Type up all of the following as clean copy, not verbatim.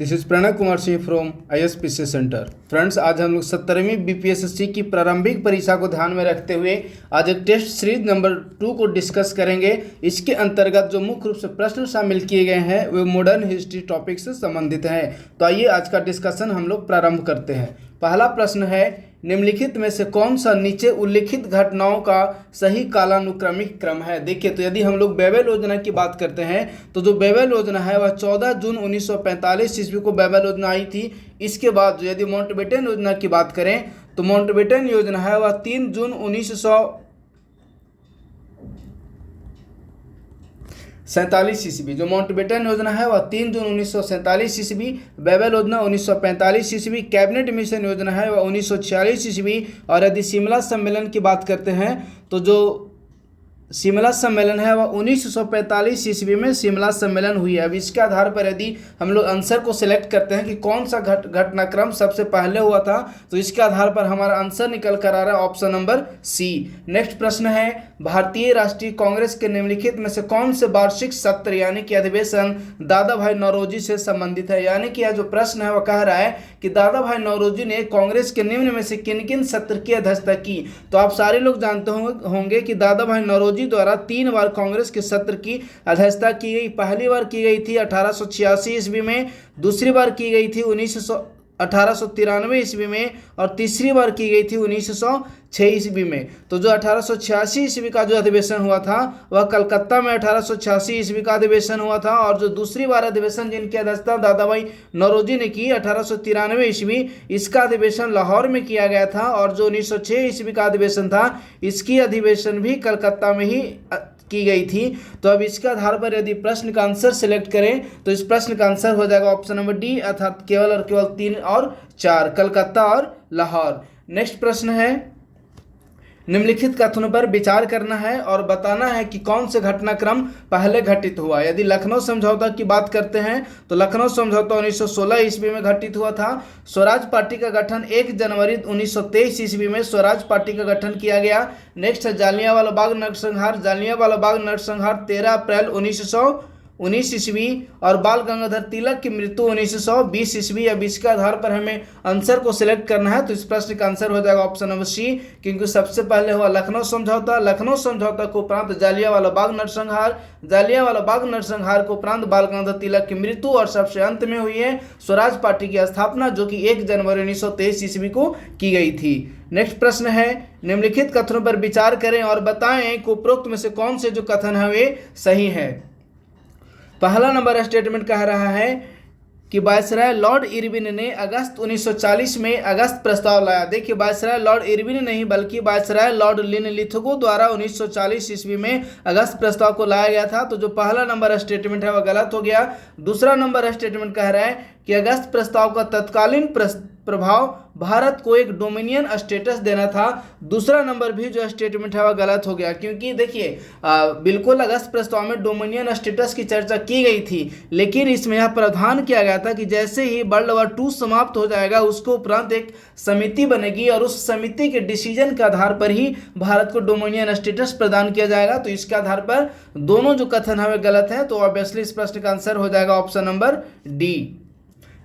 This is Pranay Kumar Singh from ISPC centre. Friends, आज हम लोग 17वीं BPSC की प्रारंभिक परीक्षा को ध्यान में रखते हुए आज एक टेस्ट सीरीज नंबर 2 को डिस्कस करेंगे। इसके अंतर्गत जो मुख्य रूप से प्रश्न शामिल किए गए हैं वे मॉडर्न हिस्ट्री टॉपिक से संबंधित हैं। तो आइए आज का डिस्कशन हम लोग प्रारंभ करते हैं। पहला प्रश्न है, निम्नलिखित में से कौन सा नीचे उल्लिखित घटनाओं का सही कालानुक्रमिक क्रम है। देखिए, तो यदि हम लोग बेबेल योजना की बात करते हैं तो जो बेबेल योजना है वह 14 जून 1945 ईस्वी को बेबेल योजना आई थी। इसके बाद जो यदि माउंटबेटन योजना की बात करें तो माउंटबेटन योजना है वह 3 जून 1947 ईस्वी। जो माउंटबेटन योजना है वह 3 जून 1947 ईस्वी, बेबेल योजना 1945 ईस्वी, कैबिनेट मिशन योजना है वह 1946 ईस्वी। और यदि शिमला सम्मेलन की बात करते हैं तो जो शिमला सम्मेलन है वह 1945 ईस्वी में शिमला सम्मेलन हुई है। अब इसके आधार पर यदि हम लोग आंसर को सिलेक्ट करते हैं कि कौन सा घटनाक्रम सबसे पहले हुआ था, तो इसके आधार पर हमारा आंसर निकल कर आ रहा है ऑप्शन नंबर सी। नेक्स्ट प्रश्न है, भारतीय राष्ट्रीय कांग्रेस के निम्नलिखित में से कौन से वार्षिक सत्र यानी कि अधिवेशन दादा भाई नौरोजी से संबंधित है। यानी कि यह जो प्रश्न है वह कह रहा है कि दादा भाई नौरोजी ने कांग्रेस के निम्न में से किन किन सत्र की अध्यक्षता की। तो आप सारे लोग जानते होंगे कि दादा भाई नौरोजी द्वारा 3 बार कांग्रेस के सत्र की अध्यक्षता की गई। पहली बार की गई थी 1886 ईस्वी में, दूसरी बार की गई थी 1893 ईस्वी में और तीसरी बार की गई थी 1906 ईस्वी में। तो जो 1886 ईस्वी का जो अधिवेशन हुआ था वह कलकत्ता में 1886 ईस्वी का अधिवेशन हुआ था। और जो दूसरी बार अधिवेशन जिनकी अध्यक्षता दादा भाई नौरोजी ने की 1893 ईस्वी, इसका अधिवेशन लाहौर में किया गया था। और जो 1906 ईस्वी का अधिवेशन था इसकी अधिवेशन भी कलकत्ता में ही की गई थी। तो अब इसके आधार पर यदि प्रश्न का आंसर सिलेक्ट करें तो इस प्रश्न का आंसर हो जाएगा ऑप्शन नंबर डी, अर्थात केवल और केवल 3 और 4, कलकत्ता और लाहौर। नेक्स्ट प्रश्न है, निम्नलिखित कथनों पर विचार करना है और बताना है कि कौन से घटनाक्रम पहले घटित हुआ। यदि लखनऊ समझौता की बात करते हैं तो लखनऊ समझौता 1916 ईस्वी में घटित हुआ था। स्वराज पार्टी का गठन 1 जनवरी 1923 ईस्वी में स्वराज पार्टी का गठन किया गया। नेक्स्ट है जालियांवाला बाग नरसंहार। जालियांवाला बाग नरसंहार 13 अप्रैल 1919 ईस्वी और बाल गंगाधर तिलक की मृत्यु 1920 ईस्वी। अब इसके आधार पर हमें आंसर को सिलेक्ट करना है। तो इस प्रश्न का आंसर हो जाएगा ऑप्शन नंबर सी, क्योंकि सबसे पहले हुआ लखनऊ समझौता। लखनऊ समझौता को उपरांत जालियांवाला बाग नरसंहार, जालियांवाला बाग नरसंहार को उपरांत बाल गंगाधर तिलक की मृत्यु और सबसे अंत में हुई है स्वराज पार्टी की स्थापना, जो कि 1 जनवरी 1923 ईस्वी को की गई थी। नेक्स्ट प्रश्न है, निम्नलिखित कथनों पर विचार करें और बताएं कि उपरोक्त में से कौन से जो कथन है वे सही है। पहला नंबर स्टेटमेंट कह रहा है कि वायसराय लॉर्ड इरविन ने अगस्त 1940 में अगस्त प्रस्ताव लाया। देखिए, वायसराय लॉर्ड इरविन नहीं बल्कि वायसराय लॉर्ड लिनलिथगो द्वारा 1940 ईस्वी में अगस्त प्रस्ताव को लाया गया था। तो जो पहला नंबर स्टेटमेंट है वह गलत हो गया। दूसरा नंबर स्टेटमेंट कह रहा है कि अगस्त प्रस्ताव का तत्कालीन प्रभाव भारत को एक डोमिनियन स्टेटस देना था। दूसरा नंबर भी जो स्टेटमेंट है वह गलत हो गया, क्योंकि देखिए बिल्कुल अगस्त प्रस्ताव में डोमिनियन स्टेटस की चर्चा की गई थी, लेकिन इसमें यह प्रावधान किया गया था कि जैसे ही वर्ल्ड वॉर 2 समाप्त हो जाएगा उसको उपरांत एक समिति बनेगी और उस समिति के डिसीजन के आधार पर ही भारत को डोमिनियन स्टेटस प्रदान किया जाएगा। तो इसके आधार पर दोनों जो कथन है वे गलत है। तो ऑब्वियसली इस प्रश्न का आंसर हो जाएगा ऑप्शन नंबर डी।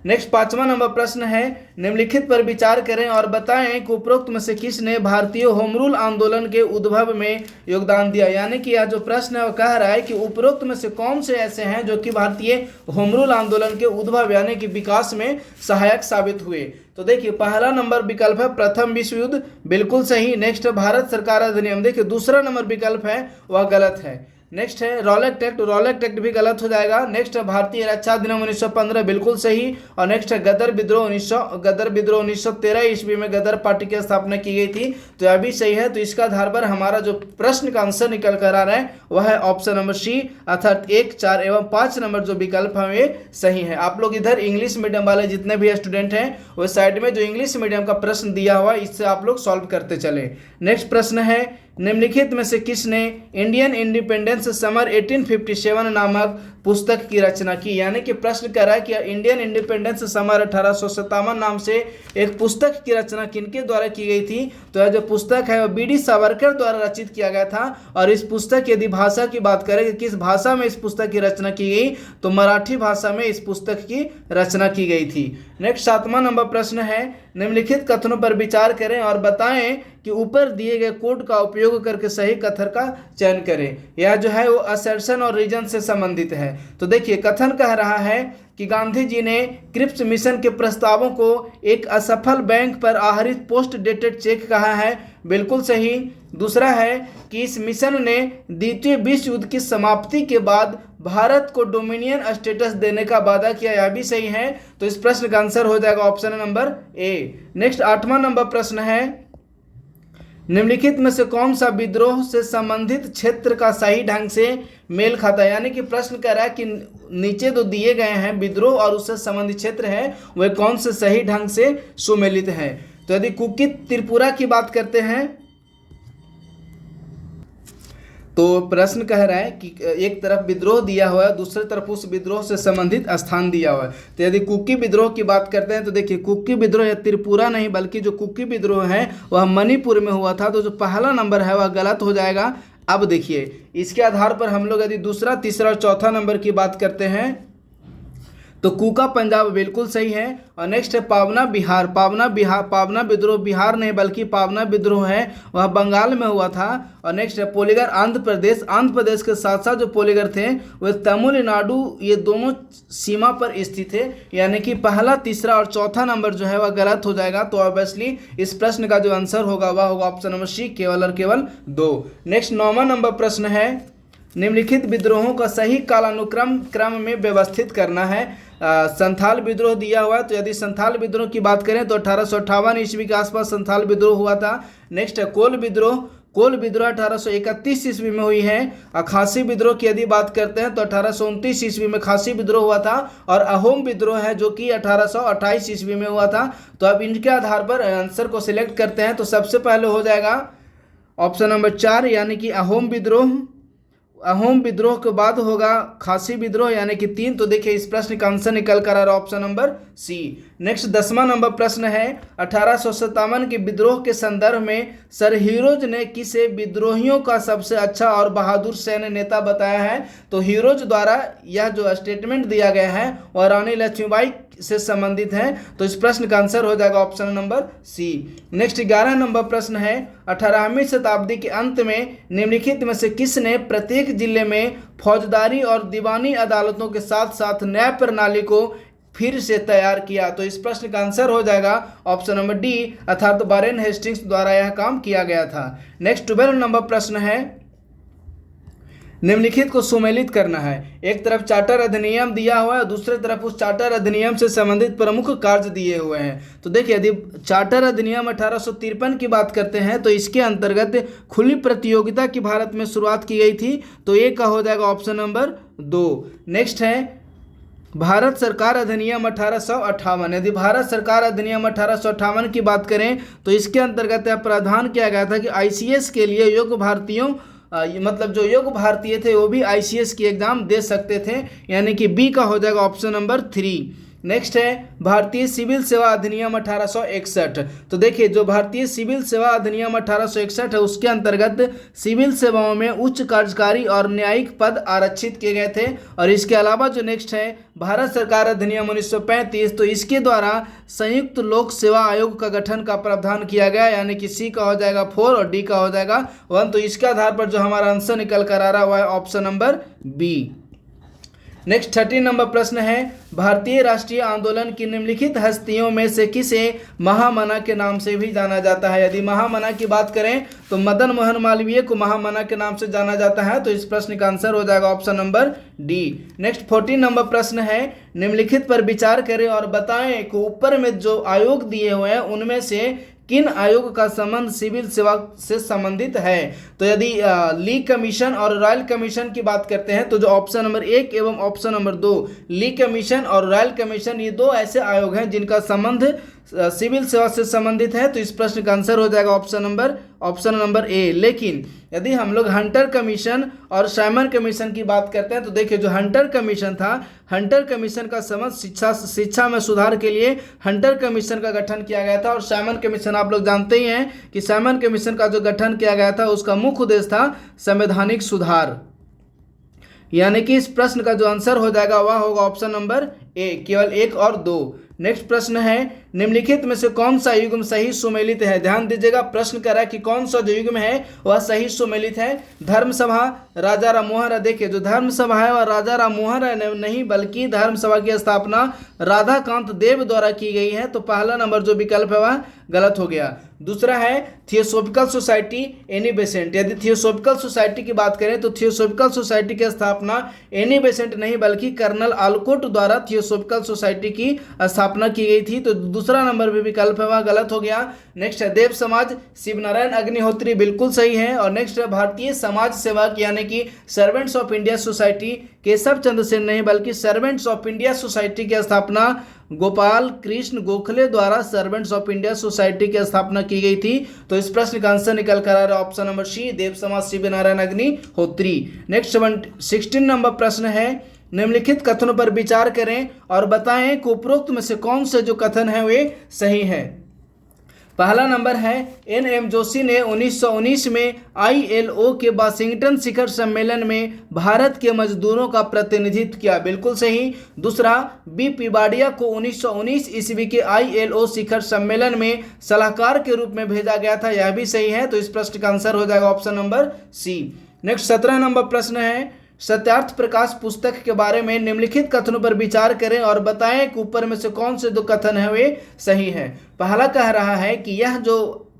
नेक्स्ट 5वां नंबर प्रश्न है, निम्नलिखित पर विचार करें और बताएं कि उपरोक्त में से किसने भारतीय होम रूल आंदोलन के उद्भव में योगदान दिया। यानी कि यह जो प्रश्न है वो कह रहा है कि उपरोक्त में से कौन से ऐसे हैं जो कि भारतीय होम रूल आंदोलन के उद्भव यानी कि विकास में सहायक साबित हुए। तो देखिए, पहला नंबर विकल्प है प्रथम विश्व युद्ध, बिल्कुल सही। नेक्स्ट है भारत सरकार अधिनियम। देखिए, दूसरा नंबर विकल्प है वह गलत है। नेक्स्ट है रॉलेट एक्ट, रॉलेट एक्ट भी गलत हो जाएगा। नेक्स्ट है भारतीय रक्षा अधिनियम 1915, बिल्कुल सही। और नेक्स्ट है गदर विद्रोह 1913 ईस्वी में गदर पार्टी की स्थापना की गई थी। तो यह भी सही है। तो इसका आधार पर हमारा जो प्रश्न का आंसर निकल कर आ रहा है वह है ऑप्शन नंबर सी, अर्थात 1, 4 एवं 5 नंबर जो विकल्प है वे सही है। आप लोग इधर इंग्लिश मीडियम वाले जितने भी स्टूडेंट हैं वो साइड में जो इंग्लिश मीडियम का प्रश्न दिया हुआ इससे आप लोग सॉल्व करते चले। नेक्स्ट प्रश्न है, निम्नलिखित में से किसने इंडियन इंडिपेंडेंस समर 1857 नामक पुस्तक की रचना की। यानी कि प्रश्न कह रहा है कि इंडियन इंडिपेंडेंस समर 1857 नाम से एक पुस्तक की रचना किनके द्वारा की गई थी? तो यह जो पुस्तक है वह बी डी सावरकर द्वारा रचित किया गया था। और इस पुस्तक यदि भाषा की बात करें कि किस भाषा में इस पुस्तक की रचना की गई, तो मराठी भाषा में इस पुस्तक की रचना की गई थी। नेक्स्ट 7वां नंबर प्रश्न है, निम्नलिखित कथनों पर विचार करें और बताएं कि ऊपर दिए गए कोड का उपयोग करके सही कथन का चयन करें। यह जो है वो असर्शन और रीजन से संबंधित है। तो देखिए कथन कह रहा है कि गांधी जी ने क्रिप्स मिशन के प्रस्तावों को एक असफल बैंक पर आहरित पोस्ट डेटेड चेक कहा है, बिल्कुल सही। दूसरा है कि इस मिशन ने द्वितीय विश्व युद्ध की समाप्ति के बाद भारत को डोमिनियन स्टेटस देने का वादा किया, यह भी सही है। तो इस प्रश्न का आंसर हो जाएगा ऑप्शन नंबर ए। नेक्स्ट 8वां नंबर प्रश्न है, निम्नलिखित में से कौन सा विद्रोह से संबंधित क्षेत्र का सही ढंग से मेल खाता है? यानी कि प्रश्न कह रहा है कि नीचे तो दिए गए हैं विद्रोह और उससे संबंधित क्षेत्र है, वह कौन से सही ढंग से सुमेलित है। तो यदि कुकी त्रिपुरा की बात करते हैं तो प्रश्न कह रहा है कि एक तरफ विद्रोह दिया हुआ है, दूसरी तरफ उस विद्रोह से संबंधित स्थान दिया हुआ है। तो यदि कुकी विद्रोह की बात करते हैं तो देखिए कुकी विद्रोह त्रिपुरा नहीं बल्कि जो कुकी विद्रोह है वह मणिपुर में हुआ था। तो जो पहला नंबर है वह गलत हो जाएगा। अब देखिए इसके आधार पर हम लोग यदि दूसरा, तीसरा और चौथा नंबर की बात करते हैं तो कूका पंजाब बिल्कुल सही है। और नेक्स्ट है पावना बिहार। पावना विद्रोह बिहार नहीं बल्कि पावना विद्रोह है वह बंगाल में हुआ था। और नेक्स्ट है पोलीगर आंध्र प्रदेश के साथ साथ जो पोलीगर थे वह तमिलनाडु, ये दोनों सीमा पर स्थित थे। यानी कि पहला, तीसरा और चौथा नंबर जो है वह गलत हो जाएगा। तो ऑब्वियसली इस प्रश्न का जो आंसर होगा वह होगा ऑप्शन नंबर सी, केवल और केवल 2। नेक्स्ट 9वां नंबर प्रश्न है, निम्नलिखित विद्रोहों का सही कालानुक्रम क्रम में व्यवस्थित करना है। संथाल विद्रोह दिया हुआ है। तो यदि संथाल विद्रोह की बात करें तो 1858 ईस्वी के आसपास संथाल विद्रोह हुआ था। नेक्स्ट है कोल विद्रोह 1831 ईस्वी में हुई है। खासी विद्रोह की यदि बात करते हैं तो 1829 ईस्वी में खासी विद्रोह हुआ था। और अहोम विद्रोह है जो कि 1828 ईस्वी में हुआ था। तो अब इनके आधार पर आंसर को सिलेक्ट करते हैं। तो सबसे पहले हो जाएगा ऑप्शन नंबर 4 यानी कि अहोम विद्रोह। अहोम विद्रोह के बाद होगा खासी विद्रोह यानी कि 3। तो देखिए इस प्रश्न का आंसर निकल कर आ रहा है ऑप्शन नंबर सी। नेक्स्ट 10वां नंबर प्रश्न है, 1857 के विद्रोह के संदर्भ में सर हीरोज ने किसे विद्रोहियों का सबसे अच्छा और बहादुर सैन्य नेता बताया है? तो हीरोज द्वारा यह जो स्टेटमेंट दिया गया है वह रानी लक्ष्मीबाई से संबंधित है। तो इस प्रश्न का आंसर हो जाएगा option number C. Next 11 number प्रश्न है, 18वीं शताब्दी के अंत में निम्नलिखित में से किसने प्रत्येक जिले में फौजदारी और दीवानी अदालतों के साथ साथ न्याय प्रणाली को फिर से तैयार किया? तो इस प्रश्न का आंसर हो जाएगा ऑप्शन नंबर डी, अर्थात वारेन हेस्टिंग्स द्वारा यह काम किया गया था। नेक्स्ट 12 नंबर प्रश्न है, निम्नलिखित को सुमेलित करना है। एक तरफ चार्टर अधिनियम दिया हुआ है, दूसरी तरफ उस चार्टर अधिनियम से संबंधित प्रमुख कार्य दिए हुए हैं। तो देखिए यदि चार्टर अधिनियम 1853 की बात करते हैं तो इसके अंतर्गत खुली प्रतियोगिता की भारत में शुरुआत की गई थी। तो ये का हो जाएगा ऑप्शन नंबर 2। नेक्स्ट है भारत सरकार अधिनियम 1858। यदि भारत सरकार अधिनियम 1858 की बात करें तो इसके अंतर्गत यह प्रावधान किया गया था कि ICS के लिए योग्य भारतीयों मतलब जो योग्य भारतीय थे वो भी ICS की एग्जाम दे सकते थे। यानी कि बी का हो जाएगा ऑप्शन नंबर 3। नेक्स्ट है भारतीय सिविल सेवा अधिनियम 1861। तो देखिए जो भारतीय सिविल सेवा अधिनियम 1861 है उसके अंतर्गत सिविल सेवाओं में उच्च कार्यकारी और न्यायिक पद आरक्षित किए गए थे। और इसके अलावा जो नेक्स्ट है भारत सरकार अधिनियम 1935, तो इसके द्वारा संयुक्त लोक सेवा आयोग का गठन का प्रावधान किया गया। यानी कि सी का हो जाएगा 4 और डी का हो जाएगा 1। तो इसके आधार पर जो हमारा आंसर निकल कर आ रहा हुआ है option number B. Next 13 number प्रश्न है, भारतीय राष्ट्रीय आंदोलन की निम्नलिखित हस्तियों में से किसे महामना के नाम से भी जाना जाता है? यदि महामना की बात करें तो मदन मोहन मालवीय को महामना के नाम से जाना जाता है। तो इस प्रश्न का आंसर हो जाएगा option number D. Next 14 number प्रश्न है, निम्नलिखित पर विचार करें और बताएं कि ऊपर में जो आयोग दिए हुए हैं उनमें से किन आयोग का संबंध सिविल सेवा से संबंधित है? तो यदि ली कमीशन और रॉयल कमीशन की बात करते हैं तो जो ऑप्शन नंबर 1 एवं ऑप्शन नंबर 2 ली कमीशन और रॉयल कमीशन, ये दो ऐसे आयोग हैं जिनका संबंध सिविल सेवा से संबंधित है। तो इस प्रश्न का आंसर हो जाएगा ऑप्शन नंबर ऑप्शन नंबर ए। लेकिन यदि हम लोग हंटर कमीशन और साइमन कमीशन की बात करते हैं तो देखिए जो हंटर कमीशन था, हंटर कमीशन का समझ शिक्षा में सुधार के लिए हंटर कमीशन का गठन किया गया था। और साइमन कमीशन आप लोग जानते ही हैं कि साइमन कमीशन का जो गठन किया गया था उसका मुख्य उद्देश्य था संवैधानिक सुधार। यानी कि इस प्रश्न का जो आंसर हो जाएगा वह होगा ऑप्शन नंबर ए, केवल 1 और 2। नेक्स्ट प्रश्न है निम्नलिखित में से कौन सा युग्म सही सुमेलित है। ध्यान दीजिएगा, प्रश्न कर रहा है कि कौन सा जो युग्म है वह सही सुमेलित है। धर्म सभा, राजा राम मोहन राय। देखिए जो धर्म सभा है वह राजा राम मोहन राय ने नहीं बल्कि धर्म सभा की स्थापना राधाकांत देव द्वारा की गई है। तो पहला नंबर जो विकल्प है वह गलत हो गया। दूसरा है थियोसॉफिकल सोसाइटी एनी बेसेंट। यदि थियोसॉफिकल सोसाइटी की बात करें तो थियोसॉफिकल सोसाइटी की स्थापना एनी बेसेंट नहीं बल्कि कर्नल आलकोट द्वारा थियोसॉफिकल सोसाइटी की स्थापना की गई थी। तो दूसरा नंबर भी विकल्प है वह गलत हो गया। नेक्स्ट है देव समाज, शिव नारायण अग्निहोत्री, बिल्कुल सही है। और नेक्स्ट है भारतीय समाज सेवक यानी कि servants of India society, Keshav Chandra Sen नहीं बल्कि सर्वेंट्स ऑफ इंडिया सोसाइटी की स्थापना गोपाल कृष्ण गोखले द्वारा सर्वेंट्स ऑफ इंडिया सोसाइटी की स्थापना की गई थी। तो इस प्रश्न का आंसर निकल कर आ रहा है ऑप्शन नंबर सी, देव समाज शिव नारायण अग्निहोत्री। नेक्स्ट 16 नंबर प्रश्न है निम्नलिखित कथनों पर विचार करें और बताएं कि उपरोक्त में से कौन से जो कथन है वे सही है। पहला नंबर है एन.एम. जोशी ने 1919 में ILO के वाशिंगटन शिखर सम्मेलन में भारत के मजदूरों का प्रतिनिधित्व किया, बिल्कुल सही। दूसरा, बी पिबाडिया को 1919 ईस्वी के ILO शिखर सम्मेलन में सलाहकार के रूप में भेजा गया था, यह भी सही है। तो इस प्रश्न का आंसर हो जाएगा option number C. Next 17 number प्रश्न है सत्यार्थ प्रकाश पुस्तक के बारे में निम्नलिखित कथनों पर विचार करें और बताएं कि ऊपर में से कौन से दो कथन है वे सही है। पहला कह रहा है कि यह जो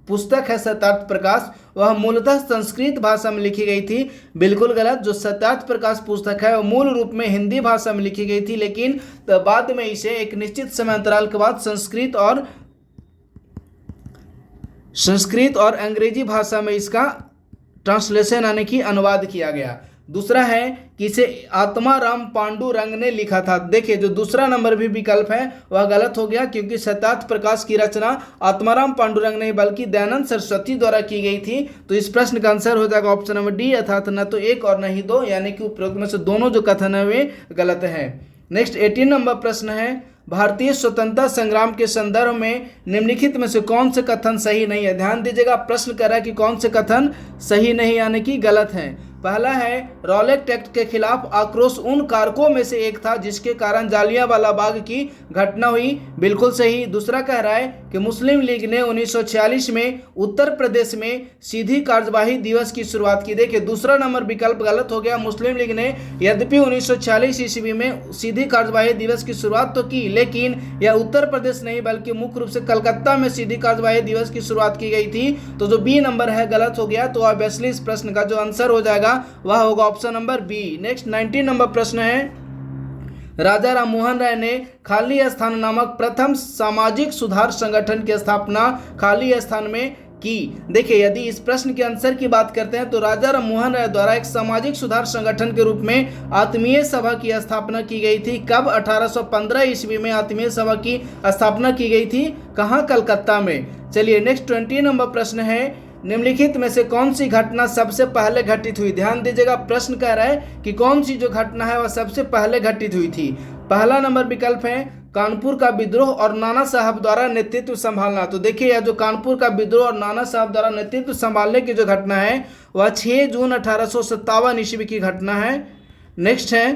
पुस्तक है सत्यार्थ प्रकाश वह मूलतः संस्कृत भाषा में लिखी गई थी, बिल्कुल गलत। जो सत्यार्थ प्रकाश पुस्तक है वह मूल रूप में हिंदी भाषा में लिखी गई थी, लेकिन बाद में इसे एक निश्चित समय अंतराल के बाद संस्कृत और अंग्रेजी भाषा में इसका ट्रांसलेशन यानी कि अनुवाद किया गया। दूसरा है कि इसे आत्माराम पांडुरंग ने लिखा था। देखिए जो दूसरा नंबर भी विकल्प है वह गलत हो गया क्योंकि सत्यार्थ प्रकाश की रचना आत्माराम पांडुरंग नहीं बल्कि दयानंद सरस्वती द्वारा की गई थी। तो इस प्रश्न का आंसर हो जाएगा ऑप्शन नंबर डी, अर्थात न तो 1 और न ही 2, यानी कि उपरोक्त में से दोनों जो कथन है वे गलत है। नेक्स्ट 18 नंबर प्रश्न है भारतीय स्वतंत्रता संग्राम के संदर्भ में निम्नलिखित में से कौन से कथन सही नहीं है। ध्यान दीजिएगा, प्रश्न कर रहा है कि कौन से कथन सही नहीं यानी कि गलत हैं। पहला है रॉलेट एक्ट के खिलाफ आक्रोश उन कारकों में से एक था जिसके कारण जालियांवाला बाग की घटना हुई, बिल्कुल सही। दूसरा कह रहा है कि मुस्लिम लीग ने 1946 में उत्तर प्रदेश में सीधी कार्यवाही दिवस की शुरुआत की। देखिए दूसरा नंबर विकल्प गलत हो गया। मुस्लिम लीग ने यद्यपि 1946 ईस्वी में सीधी कार्यवाही दिवस की शुरुआत तो की, लेकिन यह उत्तर प्रदेश नहीं बल्कि मुख्य रूप से कलकत्ता में सीधी कार्यवाही दिवस की शुरुआत की गई थी। तो जो बी नंबर है गलत हो गया। तो ऑब्वियसली इस प्रश्न का जो आंसर हो जाएगा वह होगा option number B. Next 19 number प्रश्न है राजा राम मोहन राय ने खाली स्थान नामक प्रथम सामाजिक सुधार संगठन की स्थापना खाली स्थान में की। देखिए यदि इस प्रश्न के आंसर की बात करते हैं तो राजा राम मोहन राय द्वारा एक सामाजिक सुधार संगठन के रूप में आत्मीय सभा की स्थापना की गई थी। कब? 1815 ईस्वी में आत्मीय सभा की स्थापना की गई थी। कहाँ? कलकत्ता में। चलिए नेक्स्ट 20 नंबर प्रश्न है निम्नलिखित में से कौन सी घटना सबसे पहले घटित हुई। ध्यान दीजिएगा, प्रश्न कह रहा है कि कौन सी जो घटना है वह सबसे पहले घटित हुई थी। पहला नंबर विकल्प है कानपुर का विद्रोह और नाना साहब द्वारा नेतृत्व संभालना। तो देखिए यह जो कानपुर का विद्रोह और नाना साहब द्वारा नेतृत्व संभालने की जो घटना है वह 6 जून 1857 ईस्वी की घटना है। नेक्स्ट है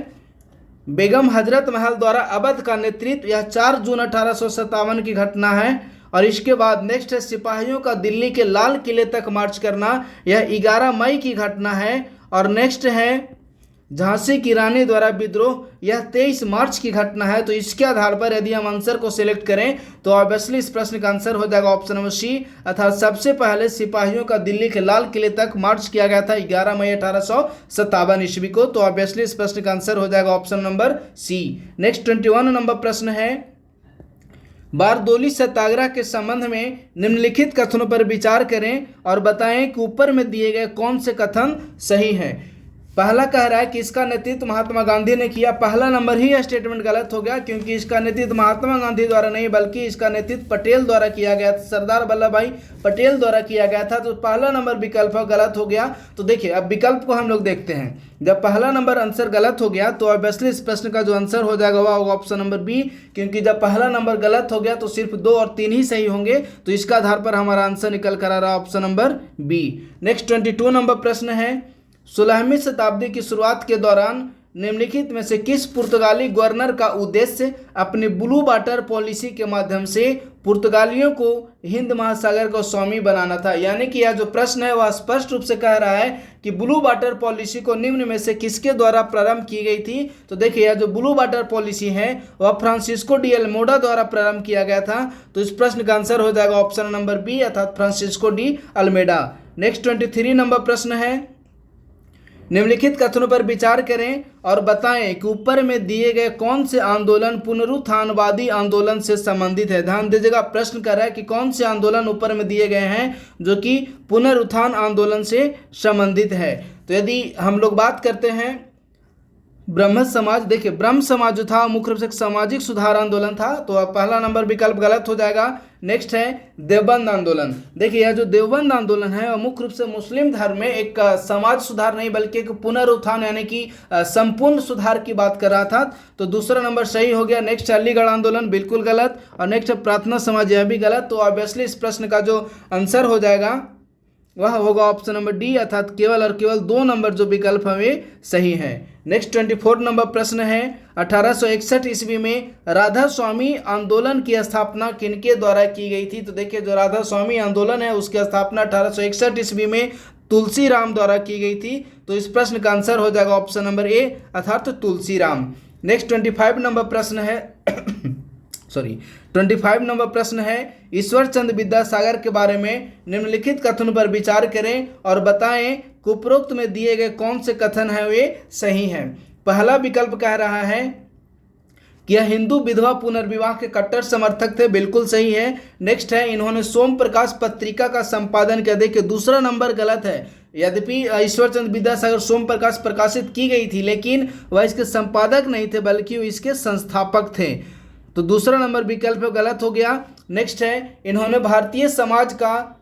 बेगम हजरत महल द्वारा अवध का नेतृत्व, यह 4 जून 1857 की घटना है। और इसके बाद नेक्स्ट है सिपाहियों का दिल्ली के लाल किले तक मार्च करना, यह 11 मई की घटना है। और नेक्स्ट है झांसी की रानी द्वारा विद्रोह, यह 23 मार्च की घटना है। तो इसके आधार पर यदि हम आंसर को सिलेक्ट करें तो ऑब्वियसली इस प्रश्न का आंसर हो जाएगा ऑप्शन नंबर सी, अर्थात सबसे पहले सिपाहियों का दिल्ली के लाल किले तक मार्च किया गया था 11 मई 1857 ईस्वी को। तो ऑब्वियसली इस प्रश्न का आंसर हो जाएगा option number C. Next 21 number प्रश्न है बारदोली सत्याग्रह के संबंध में निम्नलिखित कथनों पर विचार करें और बताएं कि ऊपर में दिए गए कौन से कथन सही हैं। पहला कह रहा है कि इसका नेतृत्व महात्मा गांधी ने किया। पहला नंबर ही स्टेटमेंट गलत हो गया, क्योंकि इसका नेतृत्व महात्मा गांधी द्वारा नहीं बल्कि इसका नेतृत्व पटेल द्वारा किया गया था, सरदार वल्लभ भाई पटेल द्वारा किया गया था। तो पहला नंबर विकल्प गलत हो गया। तो देखिए अब विकल्प को हम लोग देखते हैं। जब पहला नंबर आंसर गलत हो गया तो ऑब्वियसली इस प्रश्न का जो आंसर हो जाएगा वह होगा ऑप्शन नंबर बी, क्योंकि जब पहला नंबर गलत हो गया तो सिर्फ 2 और 3 ही सही होंगे। तो इसका आधार पर हमारा आंसर निकल कर आ रहा है option number B. Next 22 number प्रश्न है, 16वीं शताब्दी की शुरुआत के दौरान निम्नलिखित में से किस पुर्तगाली गवर्नर का उद्देश्य अपनी ब्लू वाटर पॉलिसी के माध्यम से पुर्तगालियों को हिंद महासागर को स्वामी बनाना था। यानी कि यह जो प्रश्न है वह स्पष्ट रूप से कह रहा है कि ब्लू वाटर पॉलिसी को निम्न में से किसके द्वारा प्रारंभ की गई थी। तो देखिए यह जो ब्लू वाटर पॉलिसी है वह फ्रांसिस्को डी अल्मेडा द्वारा प्रारंभ किया गया था। तो इस प्रश्न का आंसर हो जाएगा ऑप्शन नंबर बी अर्थात Francisco de Almeida. Next 23 number प्रश्न है, निम्नलिखित कथनों पर विचार करें और बताएं कि ऊपर में दिए गए कौन से आंदोलन पुनरुत्थानवादी आंदोलन से संबंधित है। ध्यान दीजिएगा, प्रश्न कर रहा है कि कौन से आंदोलन ऊपर में दिए गए हैं जो कि पुनरुत्थान आंदोलन से संबंधित है। तो यदि हम लोग बात करते हैं ब्रह्म समाज, देखिए ब्रह्म समाज जो था मुख्य रूप से सामाजिक सुधार आंदोलन था। तो अब पहला नंबर विकल्प गलत हो जाएगा। नेक्स्ट है देवबंद आंदोलन। देखिए यह जो देवबंद आंदोलन है वह मुख्य रूप से मुस्लिम धर्म में एक समाज सुधार नहीं बल्कि एक पुनरुत्थान यानी कि संपूर्ण सुधार की बात कर रहा था। तो दूसरा नंबर सही हो गया। नेक्स्ट अलीगढ़ आंदोलन बिल्कुल गलत, और नेक्स्ट प्रार्थना समाज यह भी गलत। तो ऑब्वियसली इस प्रश्न का जो आंसर हो जाएगा वह होगा ऑप्शन नंबर डी अर्थात केवल और केवल 2 नंबर जो विकल्प है वे सही है। नेक्स्ट 24 नंबर प्रश्न है, 1861 ईस्वी में राधा स्वामी आंदोलन की स्थापना किनके द्वारा की गई थी। तो देखिए जो राधा स्वामी आंदोलन है उसकी स्थापना 1861 ईस्वी में तुलसी राम द्वारा की गई थी। तो इस प्रश्न का आंसर हो जाएगा ऑप्शन नंबर ए अर्थात तुलसी राम। नेक्स्ट 25 नंबर प्रश्न है 25 नंबर प्रश्न है, ईश्वर चंद्र विद्यासागर के बारे में निम्नलिखित कथन पर विचार करें और बताएं कि उपरोक्त में दिए गए कौन से कथन हैं वे सही हैं। पहला विकल्प कह रहा है कि यह हिंदू विधवा पुनर्विवाह के कट्टर समर्थक थे, बिल्कुल सही है। नेक्स्ट है इन्होंने सोम प्रकाश पत्रिका का संपादन किया। देखिए दूसरा नंबर गलत है। यद्यपि ईश्वर चंद्र विद्यासागर सोम प्रकाश प्रकाशित की गई थी लेकिन वह इसके संपादक नहीं थे बल्कि वो इसके संस्थापक थे। तो दूसरा नंबर विकल्प गलत हो गया। नेक्स्ट है इन्होंने भारतीय समाज का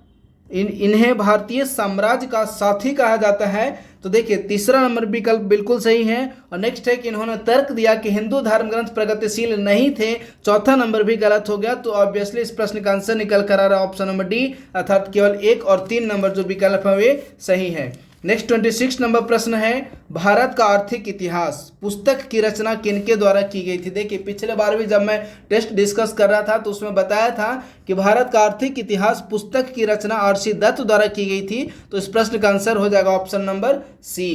इन्हें भारतीय साम्राज्य का साथी कहा जाता है। तो देखिए तीसरा नंबर विकल्प बिल्कुल सही है। और नेक्स्ट है कि इन्होंने तर्क दिया कि हिंदू धर्म ग्रंथ प्रगतिशील नहीं थे। चौथा नंबर भी गलत हो गया। तो ऑब्वियसली इस प्रश्न का आंसर निकल कर आ रहा है ऑप्शन नंबर डी अर्थात केवल 1 और 3 नंबर जो विकल्प है वे सही है। नेक्स्ट 26 नंबर प्रश्न है, भारत का आर्थिक इतिहास पुस्तक की रचना किनके द्वारा की गई थी। देखिए पिछले बार भी जब मैं टेस्ट डिस्कस कर रहा था तो उसमें बताया था कि भारत का आर्थिक इतिहास पुस्तक की रचना आर.सी. दत्त द्वारा की गई थी। तो इस प्रश्न का आंसर हो जाएगा option number C.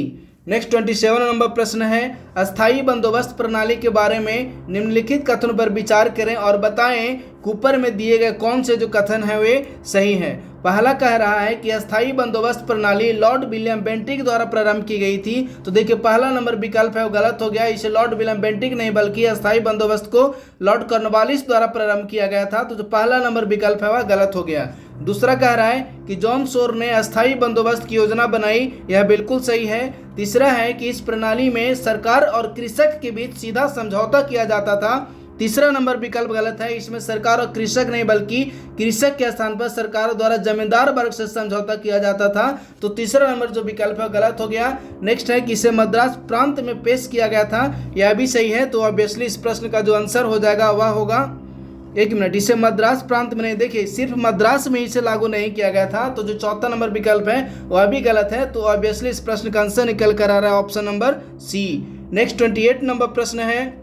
Next 27 number प्रश्न है, अस्थायी बंदोबस्त प्रणाली के बारे में निम्नलिखित कथनों पर विचार करें और बताएं कि ऊपर में दिए गए कौन से जो कथन हैं वे सही हैं। पहला कह रहा है कि अस्थायी बंदोबस्त प्रणाली लॉर्ड विलियम बेंटिक द्वारा प्रारंभ की गई थी। तो देखिए पहला नंबर विकल्प है वो गलत हो गया। इसे लॉर्ड विलियम बेंटिक नहीं बल्कि अस्थायी बंदोबस्त को लॉर्ड कॉर्नवालिस द्वारा प्रारंभ किया गया था। तो जो पहला नंबर विकल्प है वह गलत हो गया। दूसरा कह रहा है कि जॉन शोर ने अस्थायी बंदोबस्त की योजना बनाई, यह बिल्कुल सही है। तीसरा है कि इस प्रणाली में सरकार और कृषक के बीच सीधा समझौता किया जाता था। तीसरा नंबर विकल्प गलत है, इसमें सरकार और कृषक नहीं बल्कि कृषक के स्थान पर सरकार द्वारा जमींदार वर्ग से समझौता किया जाता था। तो तीसरा नंबर जो विकल्प है गलत हो गया। नेक्स्ट है कि इसे मद्रास प्रांत में पेश किया गया था, यह भी सही है। तो ऑब्वियसली इस प्रश्न का जो आंसर हो जाएगा वह होगा, एक मिनट, इसे मद्रास प्रांत में नहीं, देखिए सिर्फ मद्रास में इसे लागू नहीं किया गया था। तो जो चौथा नंबर विकल्प है वह भी गलत है। तो ऑब्वियसली इस प्रश्न का आंसर निकल कर आ रहा है option number C. Next 28 number प्रश्न है,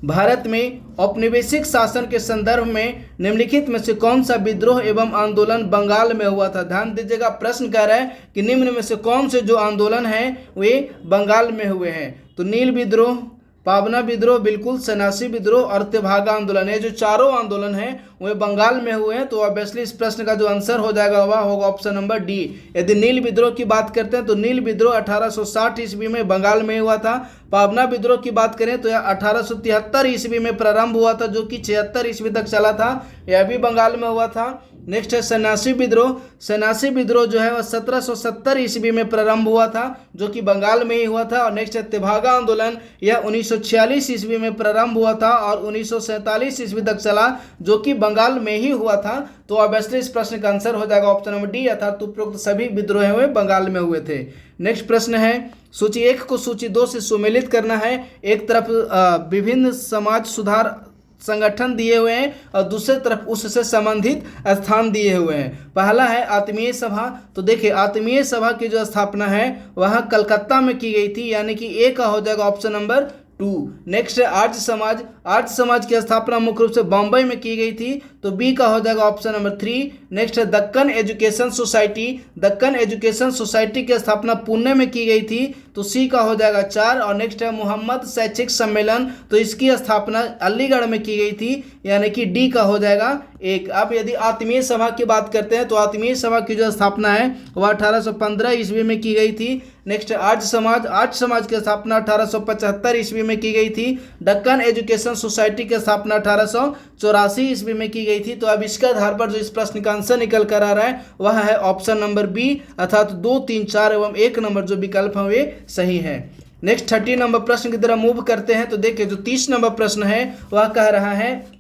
भारत में औपनिवेशिक शासन के संदर्भ में निम्नलिखित में से कौन सा विद्रोह एवं आंदोलन बंगाल में हुआ था। ध्यान दीजिएगा, प्रश्न कह रहा है कि निम्न में से कौन से जो आंदोलन हैं वे बंगाल में हुए हैं। तो नील विद्रोह, पावना विद्रोह, बिल्कुल सन्यासी विद्रोह और तेभागा आंदोलन, ये जो चारों आंदोलन हैं वे बंगाल में हुए हैं। तो ऑब्वियसली इस प्रश्न का जो आंसर हो जाएगा वह होगा ऑप्शन नंबर डी। यदि नील विद्रोह की बात करते हैं तो नील विद्रोह 1860 ईस्वी में बंगाल में हुआ था। पावना विद्रोह की बात करें तो यह 1873 ईस्वी में प्रारंभ हुआ था जो कि 76 ईस्वी तक चला था, यह भी बंगाल में हुआ था। नेक्स्ट है सन्यासी विद्रोह। सन्यासी विद्रोह जो है वह 1770 ईस्वी में प्रारंभ हुआ था, जो कि बंगाल में ही हुआ था। और नेक्स्ट है तेभागा आंदोलन, यह 1946 ईस्वी में प्रारंभ हुआ था और 1947 ईस्वी तक चला, जो कि बंगाल में ही हुआ था। तो ऑब्वियसली इस प्रश्न का आंसर हो जाएगा ऑप्शन नंबर डी, अर्थात उपरोक्त सभी विद्रोह हुए बंगाल में हुए थे। नेक्स्ट प्रश्न है सूची 1 को सूची 2 से सुमेलित करना है। एक तरफ विभिन्न समाज सुधार संगठन दिए हुए हैं और दूसरे तरफ उससे संबंधित स्थान दिए हुए हैं। पहला है आत्मीय सभा। तो देखिए आत्मीय सभा की जो स्थापना है वह कलकत्ता में की गई थी, यानी कि ए का हो जाएगा ऑप्शन नंबर 2। नेक्स्ट है आर्य समाज। आर्य समाज की स्थापना मुख्य रूप से बॉम्बे में की गई थी, तो बी का हो जाएगा ऑप्शन नंबर 3। नेक्स्ट है Deccan education society. Deccan education society की स्थापना पुणे में की गई थी, तो सी का हो जाएगा 4। और नेक्स्ट है मोहम्मद शैक्षिक सम्मेलन, तो इसकी स्थापना अलीगढ़ में की गई थी, यानी कि डी का हो जाएगा 1। अब यदि आत्मीय सभा की बात करते हैं तो आत्मीय सभा की जो स्थापना है वह 1815 ईस्वी में की गई थी। नेक्स्ट आर्य समाज। आर्य समाज की स्थापना 1875 ईस्वी में की गई थी। दक्कन एजुकेशन सोसाइटी की स्थापना 1884 ईस्वी में की गई थी। तो अब इसके आधार पर जो इस प्रश्न का आंसर निकल कर आ रहा है वह है ऑप्शन नंबर बी, अर्थात 2, 3, 4 एवं 1 नंबर जो विकल्प है वे सही है। नेक्स्ट 30 नंबर प्रश्न की तरफ मूव करते हैं। तो देखिए जो 30 नंबर प्रश्न है वह कह रहा है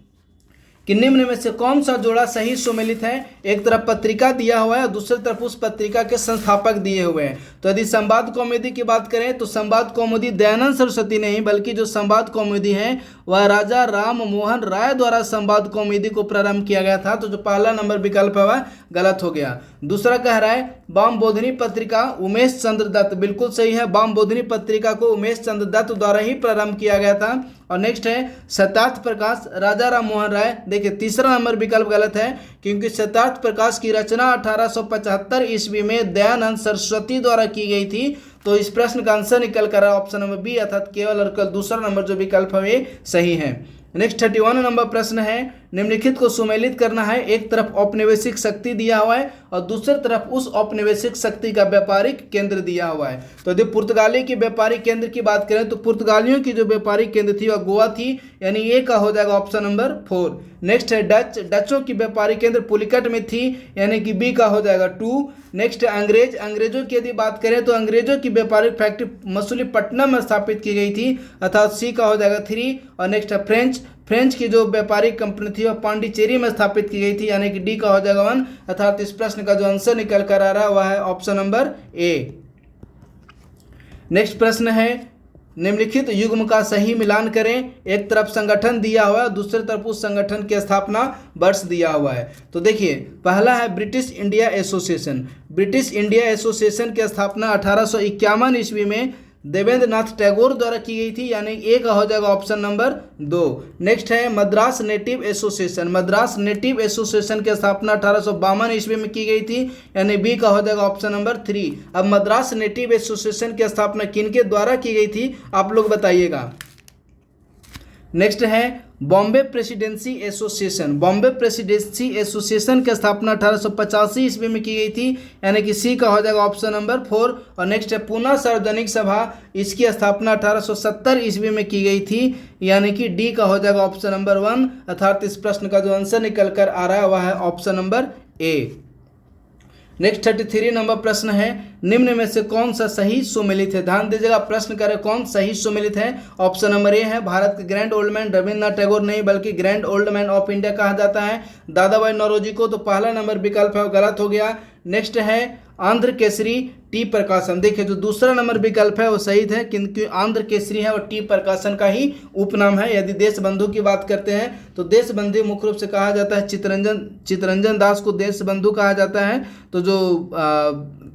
कि निम्न में से कौन सा जोड़ा सही सुमेलित है। एक तरफ पत्रिका दिया हुआ है और दूसरी तरफ उस पत्रिका के संस्थापक दिए हुए हैं। तो यदि संवाद कौमुदी की बात करें तो संवाद कौमुदी दयानंद सरस्वती नहीं, बल्कि जो संवाद कौमुदी है वह राजा राम मोहन राय द्वारा संवाद कौमुदी को प्रारंभ किया गया था। तो जो पहला नंबर विकल्प है वह गलत हो गया। दूसरा कह रहा है वाम बोधनी पत्रिका उमेश चंद्र दत्त, बिल्कुल सही है। वाम बोधनी पत्रिका को उमेश चंद्र दत्त द्वारा ही प्रारंभ किया गया था। और नेक्स्ट है शतार्थ प्रकाश राजा राम मोहन राय। देखिए तीसरा नंबर विकल्प गलत है, क्योंकि शतार्थ प्रकाश की रचना 1875 ईस्वी में दयानंद सरस्वती द्वारा की गई थी। तो इस प्रश्न का आंसर निकल कर ऑप्शन नंबर बी, अर्थात केवल और केवल दूसरा नंबर जो विकल्प है वे सही है। नेक्स्ट 31 नंबर प्रश्न है निम्नलिखित को सुमेलित करना है। एक तरफ औपनिवेशिक शक्ति दिया हुआ है और दूसरी तरफ उस औपनिवेशिक शक्ति का व्यापारिक केंद्र दिया हुआ है। तो यदि पुर्तगाली की व्यापारिक केंद्र की बात करें तो पुर्तगालियों की जो व्यापारिक केंद्र थी वह गोवा थी, यानी ए का हो जाएगा ऑप्शन नंबर 4। नेक्स्ट है डच। डचों की व्यापारिक केंद्र पुलिकट में थी, यानी कि बी का हो जाएगा 2। नेक्स्ट है अंग्रेज। अंग्रेजों की यदि बात करें तो अंग्रेजों की व्यापारिक फैक्ट्री मसूलीपट्टनम में स्थापित की गई थी, अर्थात सी का हो जाएगा 3। और नेक्स्ट है फ्रेंच। फ्रेंच की जो व्यापारिक कंपनी थी वह पांडिचेरी में स्थापित की गई थी, यानी कि डी का हो जाएगा 1, अर्थात इस प्रश्न का जो आंसर निकल कर आ रहा है वह है ऑप्शन नंबर ए। नेक्स्ट प्रश्न है निम्नलिखित युग्म का सही मिलान करें। एक तरफ संगठन दिया हुआ है, दूसरी तरफ उस संगठन की स्थापना वर्ष दिया हुआ है। तो देखिए पहला है British India association. British India association की स्थापना 1851 ईस्वी में देवेंद्र नाथ टैगोर द्वारा की गई थी, यानी ए का हो जाएगा ऑप्शन नंबर 2। नेक्स्ट है Madras native association. Madras native association की स्थापना 1852 ईस्वी में की गई थी, यानी बी का हो जाएगा ऑप्शन नंबर 3। अब मद्रास नेटिव एसोसिएशन की स्थापना किनके द्वारा की गई थी आप लोग बताइएगा। नेक्स्ट है Bombay presidency association. Bombay presidency association की स्थापना 1885 ईस्वी में की गई थी, यानी कि सी का हो जाएगा ऑप्शन नंबर 4। और नेक्स्ट है पूना सार्वजनिक सभा। इसकी स्थापना 1870 ईस्वी में की गई थी, यानी कि डी का हो जाएगा ऑप्शन नंबर 1, अर्थात इस प्रश्न का जो आंसर निकल कर आ रहा है वह है option number A. Next 33 number प्रश्न है निम्न में से कौन सा सही सुमेलित है। ध्यान दीजिएगा प्रश्न करें कौन सही सुमेलित है। ऑप्शन नंबर ए है भारत के grand old man Rabindranath Tagore नहीं, बल्कि grand old man of India कहा जाता है दादा भाई नौरोजी को। तो पहला नंबर विकल्प है वो गलत हो गया। नेक्स्ट है आंध्र केसरी टी प्रकाशन। देखिए जो दूसरा नंबर विकल्प है वो सही है, क्योंकि आंध्र केसरी है और टी प्रकाशन का ही उपनाम है। यदि देश बंधु की बात करते हैं तो देश बंधु मुख्य रूप से कहा जाता है चितरंजन दास को देश बंधु कहा जाता है। तो जो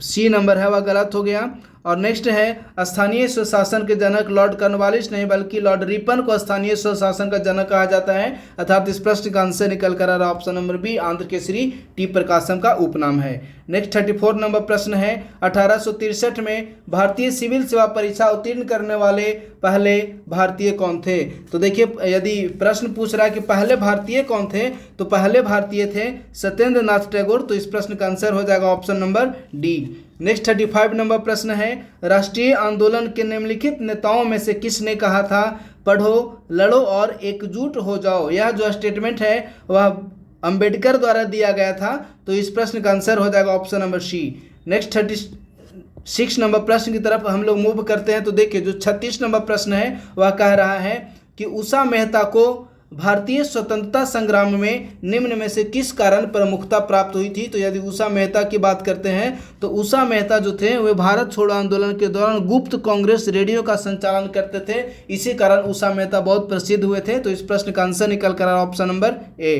सी नंबर है वह गलत हो गया। और नेक्स्ट है स्थानीय स्वशासन के जनक लॉर्ड कॉर्नवालिस नहीं, बल्कि लॉर्ड रिपन को स्थानीय स्वशासन का जनक कहा जाता है, अर्थात इस प्रश्न का आंसर निकल कर आ रहा option number B Andhra Kesari T Prakasam का उपनाम है। नेक्स्ट 34 नंबर प्रश्न है 1863 में भारतीय सिविल सेवा परीक्षा उत्तीर्ण करने वाले पहले भारतीय कौन थे। तो देखिए यदि प्रश्न पूछ रहा है कि पहले भारतीय कौन थे, तो पहले भारतीय थे सत्येंद्र नाथ टैगोर। तो इस प्रश्न का आंसर हो जाएगा option number D. Next 35 number प्रश्न है राष्ट्रीय आंदोलन के निम्नलिखित नेताओं में से किसने कहा था पढ़ो लड़ो और एकजुट हो जाओ। यह जो स्टेटमेंट है वह अंबेडकर द्वारा दिया गया था। तो इस प्रश्न का आंसर हो जाएगा option number C. Next 36 number प्रश्न की तरफ हम लोग मूव करते हैं। तो देखिए जो 36 नंबर प्रश्न है वह कह रहा है कि उषा मेहता को भारतीय स्वतंत्रता संग्राम में निम्न में से किस कारण प्रमुखता प्राप्त हुई थी। तो यदि उषा मेहता की बात करते हैं तो उषा मेहता जो थे वे भारत छोड़ो आंदोलन के दौरान गुप्त कांग्रेस रेडियो का संचालन करते थे, इसी कारण उषा मेहता बहुत प्रसिद्ध हुए थे। तो इस प्रश्न का आंसर निकल कर option number A.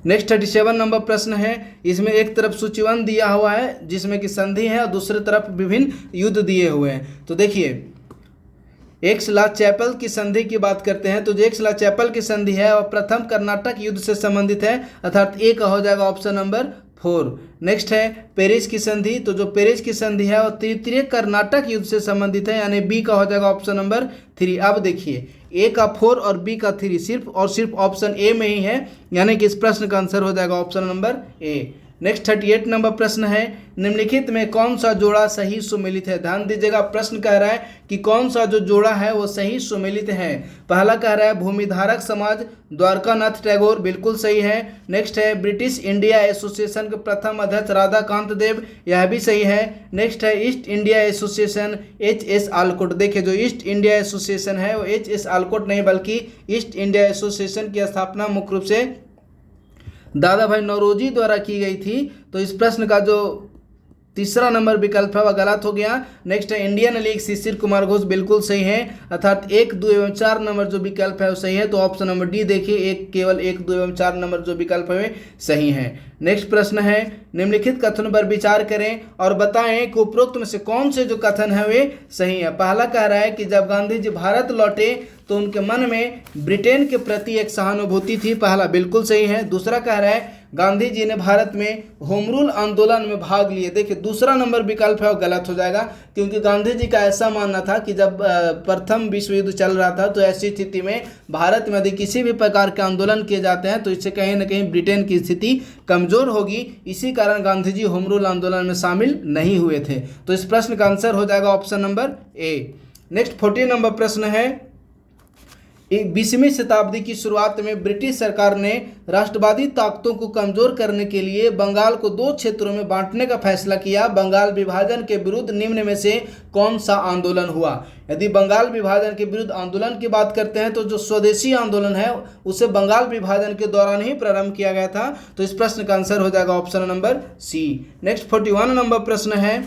Next 37 number प्रश्न है। इसमें एक तरफ सूचीबद्ध दिया हुआ है जिसमें कि संधि है और दूसरी तरफ विभिन्न युद्ध दिए हुए हैं। तो देखिए एक्सला चैपल की संधि की बात करते हैं। तो जो एक्सला चैपल की संधि है वह प्रथम कर्नाटक युद्ध से संबंधित है, अर्थात ए का हो जाएगा ऑप्शन नंबर 4। नेक्स्ट है पेरिस की संधि। तो जो पेरिस की संधि है वह तृतीय कर्नाटक युद्ध से संबंधित है, यानी बी का हो जाएगा ऑप्शन नंबर 3। अब देखिए ए का 4 और बी का 3 सिर्फ और सिर्फ ऑप्शन ए में ही है, यानी कि इस प्रश्न का आंसर हो जाएगा option number A. Next 38 number प्रश्न है। निम्नलिखित में कौन सा जोड़ा सही सुमेलित है। ध्यान दीजिएगा, प्रश्न कह रहा है कि कौन सा जो जोड़ा है वो सही सुमेलित है। पहला कह रहा है भूमिधारक समाज, द्वारकानाथ टैगोर, बिल्कुल सही है। नेक्स्ट है ब्रिटिश इंडिया एसोसिएशन के प्रथम अध्यक्ष राधाकांत देव, यह भी सही है। नेक्स्ट है ईस्ट इंडिया एसोसिएशन, एच.एस. आलकोट। देखिए जो ईस्ट इंडिया एसोसिएशन है वो एच.एस. आलकोट नहीं बल्कि ईस्ट इंडिया एसोसिएशन की स्थापना मुख्य रूप से दादा भाई नौरोजी द्वारा की गई थी। तो इस प्रश्न का जो तीसरा नंबर विकल्प है वह गलत हो गया। नेक्स्ट है इंडियन लीग, शिशिर कुमार घोष, बिल्कुल सही है, अर्थात 1, 2 एवं 4 नंबर जो विकल्प है वो सही है। तो ऑप्शन नंबर डी देखिए, केवल 1, 2 एवं 4 नंबर जो विकल्प है सही है। नेक्स्ट प्रश्न है निम्नलिखित कथनों पर विचार करें और बताएं कि उपरोक्त में से कौन से जो कथन है वे सही है। पहला कह रहा है कि जब गांधी जी भारत लौटे तो उनके मन में ब्रिटेन के प्रति एक सहानुभूति थी, पहला बिल्कुल सही है। दूसरा कह रहा है गांधी जी ने भारत में होम रूल आंदोलन में भाग लिए। देखिए दूसरा नंबर विकल्प है वो गलत हो जाएगा, क्योंकि गांधी जी का ऐसा मानना था कि जब प्रथम विश्व युद्ध चल रहा था तो ऐसी स्थिति में भारत में यदि किसी भी प्रकार के आंदोलन किए जाते हैं तो इससे कहीं ना कहीं ब्रिटेन की स्थिति कमजोर होगी, इसी कारण गांधी जी होम रूल आंदोलन में शामिल नहीं हुए थे। तो इस प्रश्न का आंसर हो जाएगा option number A. Next 40 number प्रश्न है 20वीं शताब्दी की शुरुआत में ब्रिटिश सरकार ने राष्ट्रवादी ताकतों को कमजोर करने के लिए बंगाल को 2 क्षेत्रों में बांटने का फैसला किया। बंगाल विभाजन के विरुद्ध निम्न में से कौन सा आंदोलन हुआ। यदि बंगाल विभाजन के विरुद्ध आंदोलन की बात करते हैं तो जो स्वदेशी आंदोलन है उसे बंगाल विभाजन के दौरान ही प्रारंभ किया गया था। तो इस प्रश्न का आंसर हो जाएगा option number C. Next 41 number प्रश्न है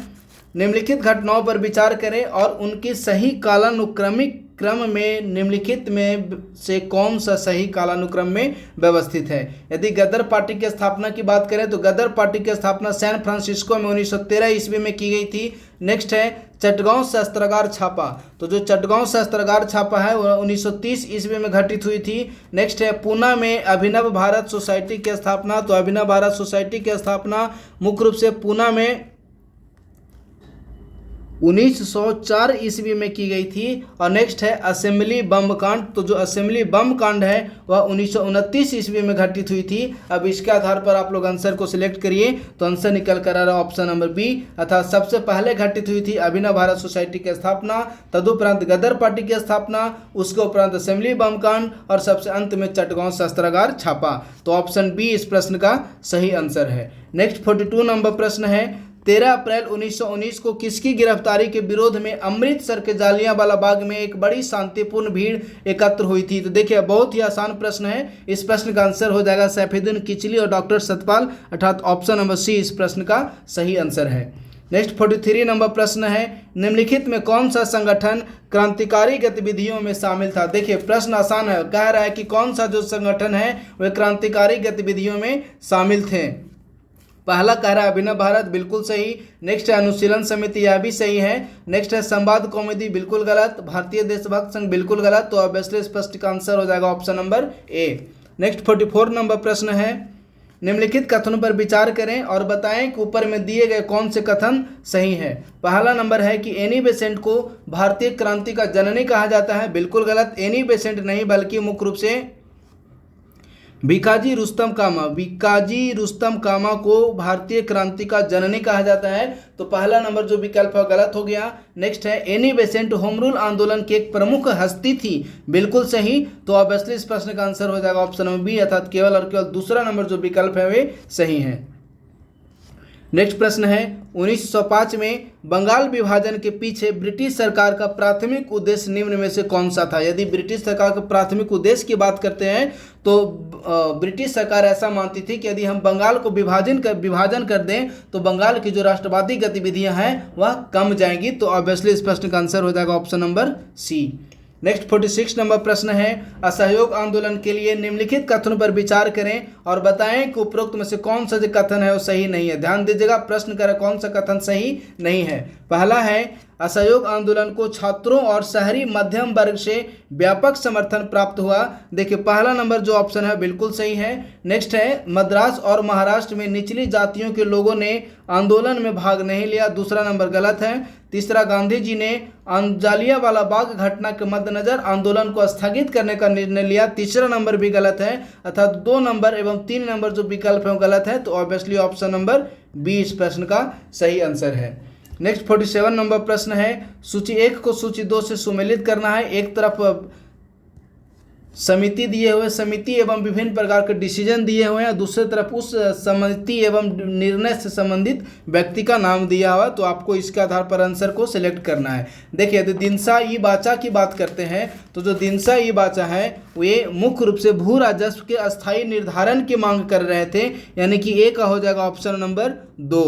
निम्नलिखित घटनाओं पर विचार करें और उनकी सही कालानुक्रमिक क्रम में निम्नलिखित में से कौन सा सही कालानुक्रम में व्यवस्थित है। यदि गदर पार्टी की स्थापना की बात करें तो गदर पार्टी की स्थापना सैन फ्रांसिस्को में 1913 ईस्वी में की गई थी। नेक्स्ट है चटगांव शस्त्रागार छापा। तो जो चटगांव शस्त्रागार छापा है वह 1930 ईस्वी में घटित हुई थी। नेक्स्ट है पूना में अभिनव भारत सोसाइटी की स्थापना। तो अभिनव भारत सोसाइटी की स्थापना मुख्य रूप से पूना में 1904 ईस्वी में की गई थी। और नेक्स्ट है असेंबली बम कांड। तो जो असेंबली बम कांड है वह 1929 ईस्वी में घटित हुई थी। अब इसके आधार पर आप लोग आंसर को सिलेक्ट करिए, तो आंसर निकल कर आ रहा है ऑप्शन नंबर बी, अर्थात सबसे पहले घटित हुई थी अभिनव भारत सोसाइटी की स्थापना, तदुपरांत गदर पार्टी की स्थापना, उसके उपरांत असेंबली बम कांड और सबसे अंत में चटगांव शस्त्रागार छापा। तो ऑप्शन बी इस प्रश्न का सही आंसर है। नेक्स्ट 42 नंबर प्रश्न है 13 अप्रैल 1919 को किसकी गिरफ्तारी के विरोध में अमृतसर के जालियांवाला बाग में एक बड़ी शांतिपूर्ण भीड़ एकत्र हुई थी। तो देखिए बहुत ही आसान प्रश्न है, इस प्रश्न का आंसर हो जाएगा सैफुद्दीन किचली और डॉक्टर सतपाल, अर्थात ऑप्शन नंबर सी इस प्रश्न का सही आंसर है। नेक्स्ट 43 नंबर प्रश्न है निम्नलिखित में कौन सा संगठन क्रांतिकारी गतिविधियों में शामिल था। देखिए प्रश्न आसान है, कह रहा है कि कौन सा जो संगठन है वह क्रांतिकारी गतिविधियों में शामिल थे। पहला कह रहा है अभिनव भारत, बिल्कुल सही। नेक्स्ट है अनुशीलन समिति, यह भी सही है। नेक्स्ट है संवाद कॉमेडी, बिल्कुल गलत। भारतीय देशभक्त संघ, बिल्कुल गलत। तो ऑब्वियसली स्पष्ट का आंसर हो जाएगा option number A. Next 44 number प्रश्न है निम्नलिखित कथनों पर विचार करें और बताएं कि ऊपर में दिए गए कौन से कथन सही है। पहला नंबर है कि एनी बेसेंट को भारतीय क्रांति का जननी कहा जाता है, बिल्कुल गलत। एनी बेसेंट नहीं बल्कि मुख्य रूप से भिकाजी रुस्तम कामा, भिकाजी रुस्तम कामा को भारतीय क्रांति का जननी कहा जाता है, तो पहला नंबर जो विकल्प है गलत हो गया। नेक्स्ट है एनी बेसेंट होम रूल आंदोलन की एक प्रमुख हस्ती थी, बिल्कुल सही। तो ऑब्वियसली इस प्रश्न का आंसर हो जाएगा ऑप्शन नंबर बी, अर्थात केवल और केवल दूसरा नंबर जो विकल्प है वे सही है। नेक्स्ट प्रश्न है 1905 में बंगाल विभाजन के पीछे ब्रिटिश सरकार का प्राथमिक उद्देश्य निम्न में से कौन सा था। यदि ब्रिटिश सरकार के प्राथमिक उद्देश्य की बात करते हैं तो ब्रिटिश सरकार ऐसा मानती थी कि यदि हम बंगाल को विभाजन कर दें तो बंगाल की जो राष्ट्रवादी गतिविधियां हैं वह कम जाएंगी। तो ऑब्वियसली इस प्रश्न का आंसर हो जाएगा option number C. Next 46 number प्रश्न है असहयोग आंदोलन के लिए निम्नलिखित कथनों पर विचार करें और बताएं कि उपरोक्त में से कौन सा जो कथन है वो सही नहीं है। ध्यान दीजिएगा, प्रश्न करें कौन सा कथन सही नहीं है। पहला है असहयोग आंदोलन को छात्रों और शहरी मध्यम वर्ग से व्यापक समर्थन प्राप्त हुआ। देखिए पहला नंबर जो ऑप्शन है बिल्कुल सही है। नेक्स्ट है मद्रास और महाराष्ट्र में निचली जातियों के लोगों ने आंदोलन में भाग नहीं लिया, दूसरा नंबर गलत है। तीसरा, गांधी जी ने जालियांवाला बाग घटना के मद्देनजर आंदोलन को स्थगित करने का निर्णय लिया, तीसरा नंबर भी गलत है, अर्थात 2 नंबर एवं 3 नंबर जो विकल्प है वो गलत है। तो ऑब्वियसली ऑप्शन नंबर बी इस प्रश्न का सही आंसर है। नेक्स्ट 47 नंबर प्रश्न है सूची 1 को सूची 2 से सुमेलित करना है। एक तरफ समिति दिए हुए, समिति एवं विभिन्न प्रकार के डिसीजन दिए हुए हैं, दूसरी तरफ उस समिति एवं निर्णय से संबंधित व्यक्ति का नाम दिया हुआ, तो आपको इसके आधार पर आंसर को सिलेक्ट करना है। देखिए यदि दिनसा ई बाचा की बात करते हैं तो जो दिनसा ई बाचा है वे मुख्य रूप से भू राजस्व के अस्थायी निर्धारण की मांग कर रहे थे, यानी कि ए का हो जाएगा ऑप्शन नंबर 2।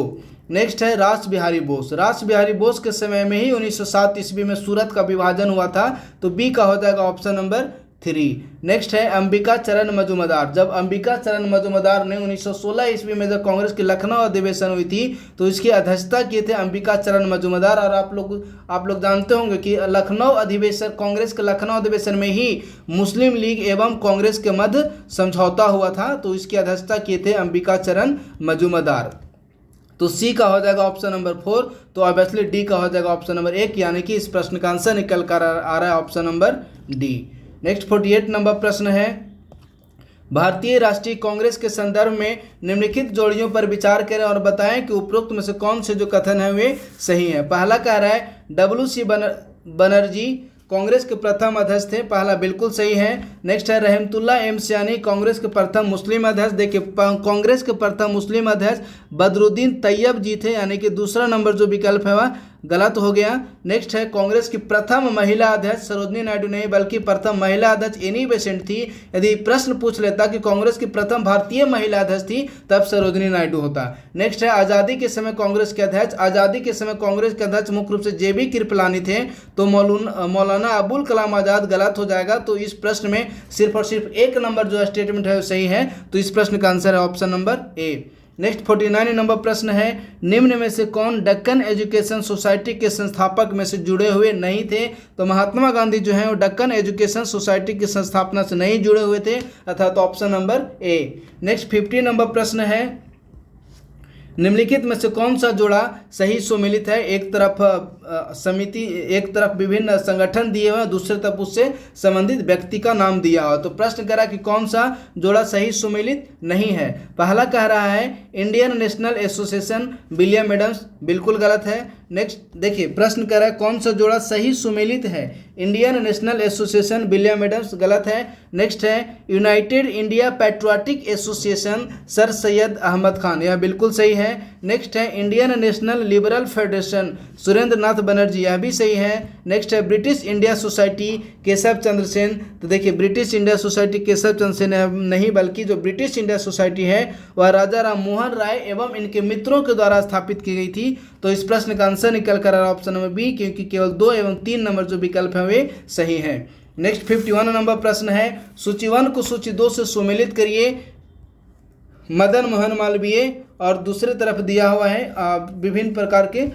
नेक्स्ट है रास बिहारी बोस, रास बिहारी बोस के समय में ही 1907 ईस्वी में सूरत का विभाजन हुआ था, तो बी का हो जाएगा ऑप्शन नंबर 3। नेक्स्ट है अंबिका चरण मजूमदार, जब अंबिका चरण मजूमदार ने 1916 ईस्वी में जब कांग्रेस की लखनऊ अधिवेशन हुई थी तो इसकी अध्यक्षता किए थे अंबिका चरण मजूमदार। और आप लोग जानते होंगे कि लखनऊ अधिवेशन, कांग्रेस के लखनऊ अधिवेशन में ही मुस्लिम लीग एवं कांग्रेस के मध्य समझौता हुआ था, तो इसकी अध्यक्षता किए थे अंबिका चरण मजूमदार। तो सी का हो जाएगा ऑप्शन नंबर 4। तो ऑब्वियसली डी का हो जाएगा ऑप्शन नंबर 1, यानी कि इस प्रश्न का आंसर निकल कर आ रहा है option number D. Next 48 number प्रश्न है भारतीय राष्ट्रीय कांग्रेस के संदर्भ में निम्नलिखित जोड़ियों पर विचार करें और बताएं कि उपरोक्त में से कौन से जो कथन है वे सही है। पहला कह रहा है WC बनर्जी कांग्रेस के प्रथम अध्यक्ष थे, पहला बिल्कुल सही है। नेक्स्ट है रहमतुल्लाह एम सियानी कांग्रेस के प्रथम मुस्लिम अध्यक्ष। देखिए कांग्रेस के प्रथम मुस्लिम अध्यक्ष बदरुद्दीन तैयब जी थे, यानी कि दूसरा नंबर जो विकल्प है वह गलत हो गया। नेक्स्ट है कांग्रेस की प्रथम महिला अध्यक्ष सरोजनी नायडू नहीं बल्कि प्रथम महिला अध्यक्ष एनी बेसेंट थी। यदि प्रश्न पूछ लेता कि कांग्रेस की प्रथम भारतीय महिला अध्यक्ष थी तब सरोजनी नायडू होता। नेक्स्ट है आज़ादी के समय कांग्रेस के अध्यक्ष, आज़ादी के समय कांग्रेस के अध्यक्ष मुख्य रूप से JB कृपलानी थे, तो मौलाना अबुल कलाम आज़ाद गलत हो जाएगा। तो इस प्रश्न में सिर्फ और सिर्फ एक नंबर जो स्टेटमेंट है वो सही है, तो इस प्रश्न का आंसर है option number A. Next 49 number प्रश्न है निम्न में से कौन डक्कन एजुकेशन सोसाइटी के संस्थापक में से जुड़े हुए नहीं थे। तो महात्मा गांधी जो है वो डक्कन एजुकेशन सोसाइटी की संस्थापना से नहीं जुड़े हुए थे, अर्थात option number A. Next 50 number प्रश्न है निम्नलिखित में से कौन सा जोड़ा सही सुमेलित है। एक तरफ समिति, एक तरफ विभिन्न संगठन दिए हुए हैं, दूसरी तरफ उससे संबंधित व्यक्ति का नाम दिया हुआ। तो प्रश्न कह रहा है कि कौन सा जोड़ा सही सुमेलित नहीं है। पहला कह रहा है Indian national association William Adams, बिल्कुल गलत है। नेक्स्ट देखिए प्रश्न कह रहा है कौन सा जोड़ा सही सुमेलित है। Indian national association William Adams गलत है। नेक्स्ट है united India patriotic association sir Syed Ahmed Khan, यह बिल्कुल सही है। नेक्स्ट है Indian national liberal federation Surendra Nath Banerjee, यह भी सही है। नेक्स्ट है British India society Keshav Chandra Sen, तो देखिए British India society Keshav Chandra Sen नहीं बल्कि जो ब्रिटिश इंडिया सोसाइटी है वह राजा राम मोहन राय एवं इनके मित्रों के द्वारा स्थापित की गई थी। तो इस प्रश्न का आंसर निकल कर आ रहा है ऑप्शन नंबर बी, क्योंकि केवल 2 एवं 3 नंबर जो विकल्प है वे सही है। नेक्स्ट 51 नंबर प्रश्न है सूची 1 को सूची 2 से सुमेलित करिए। मदन मोहन मालवीय और दूसरे तरफ दिया हुआ है विभिन्न प्रकार के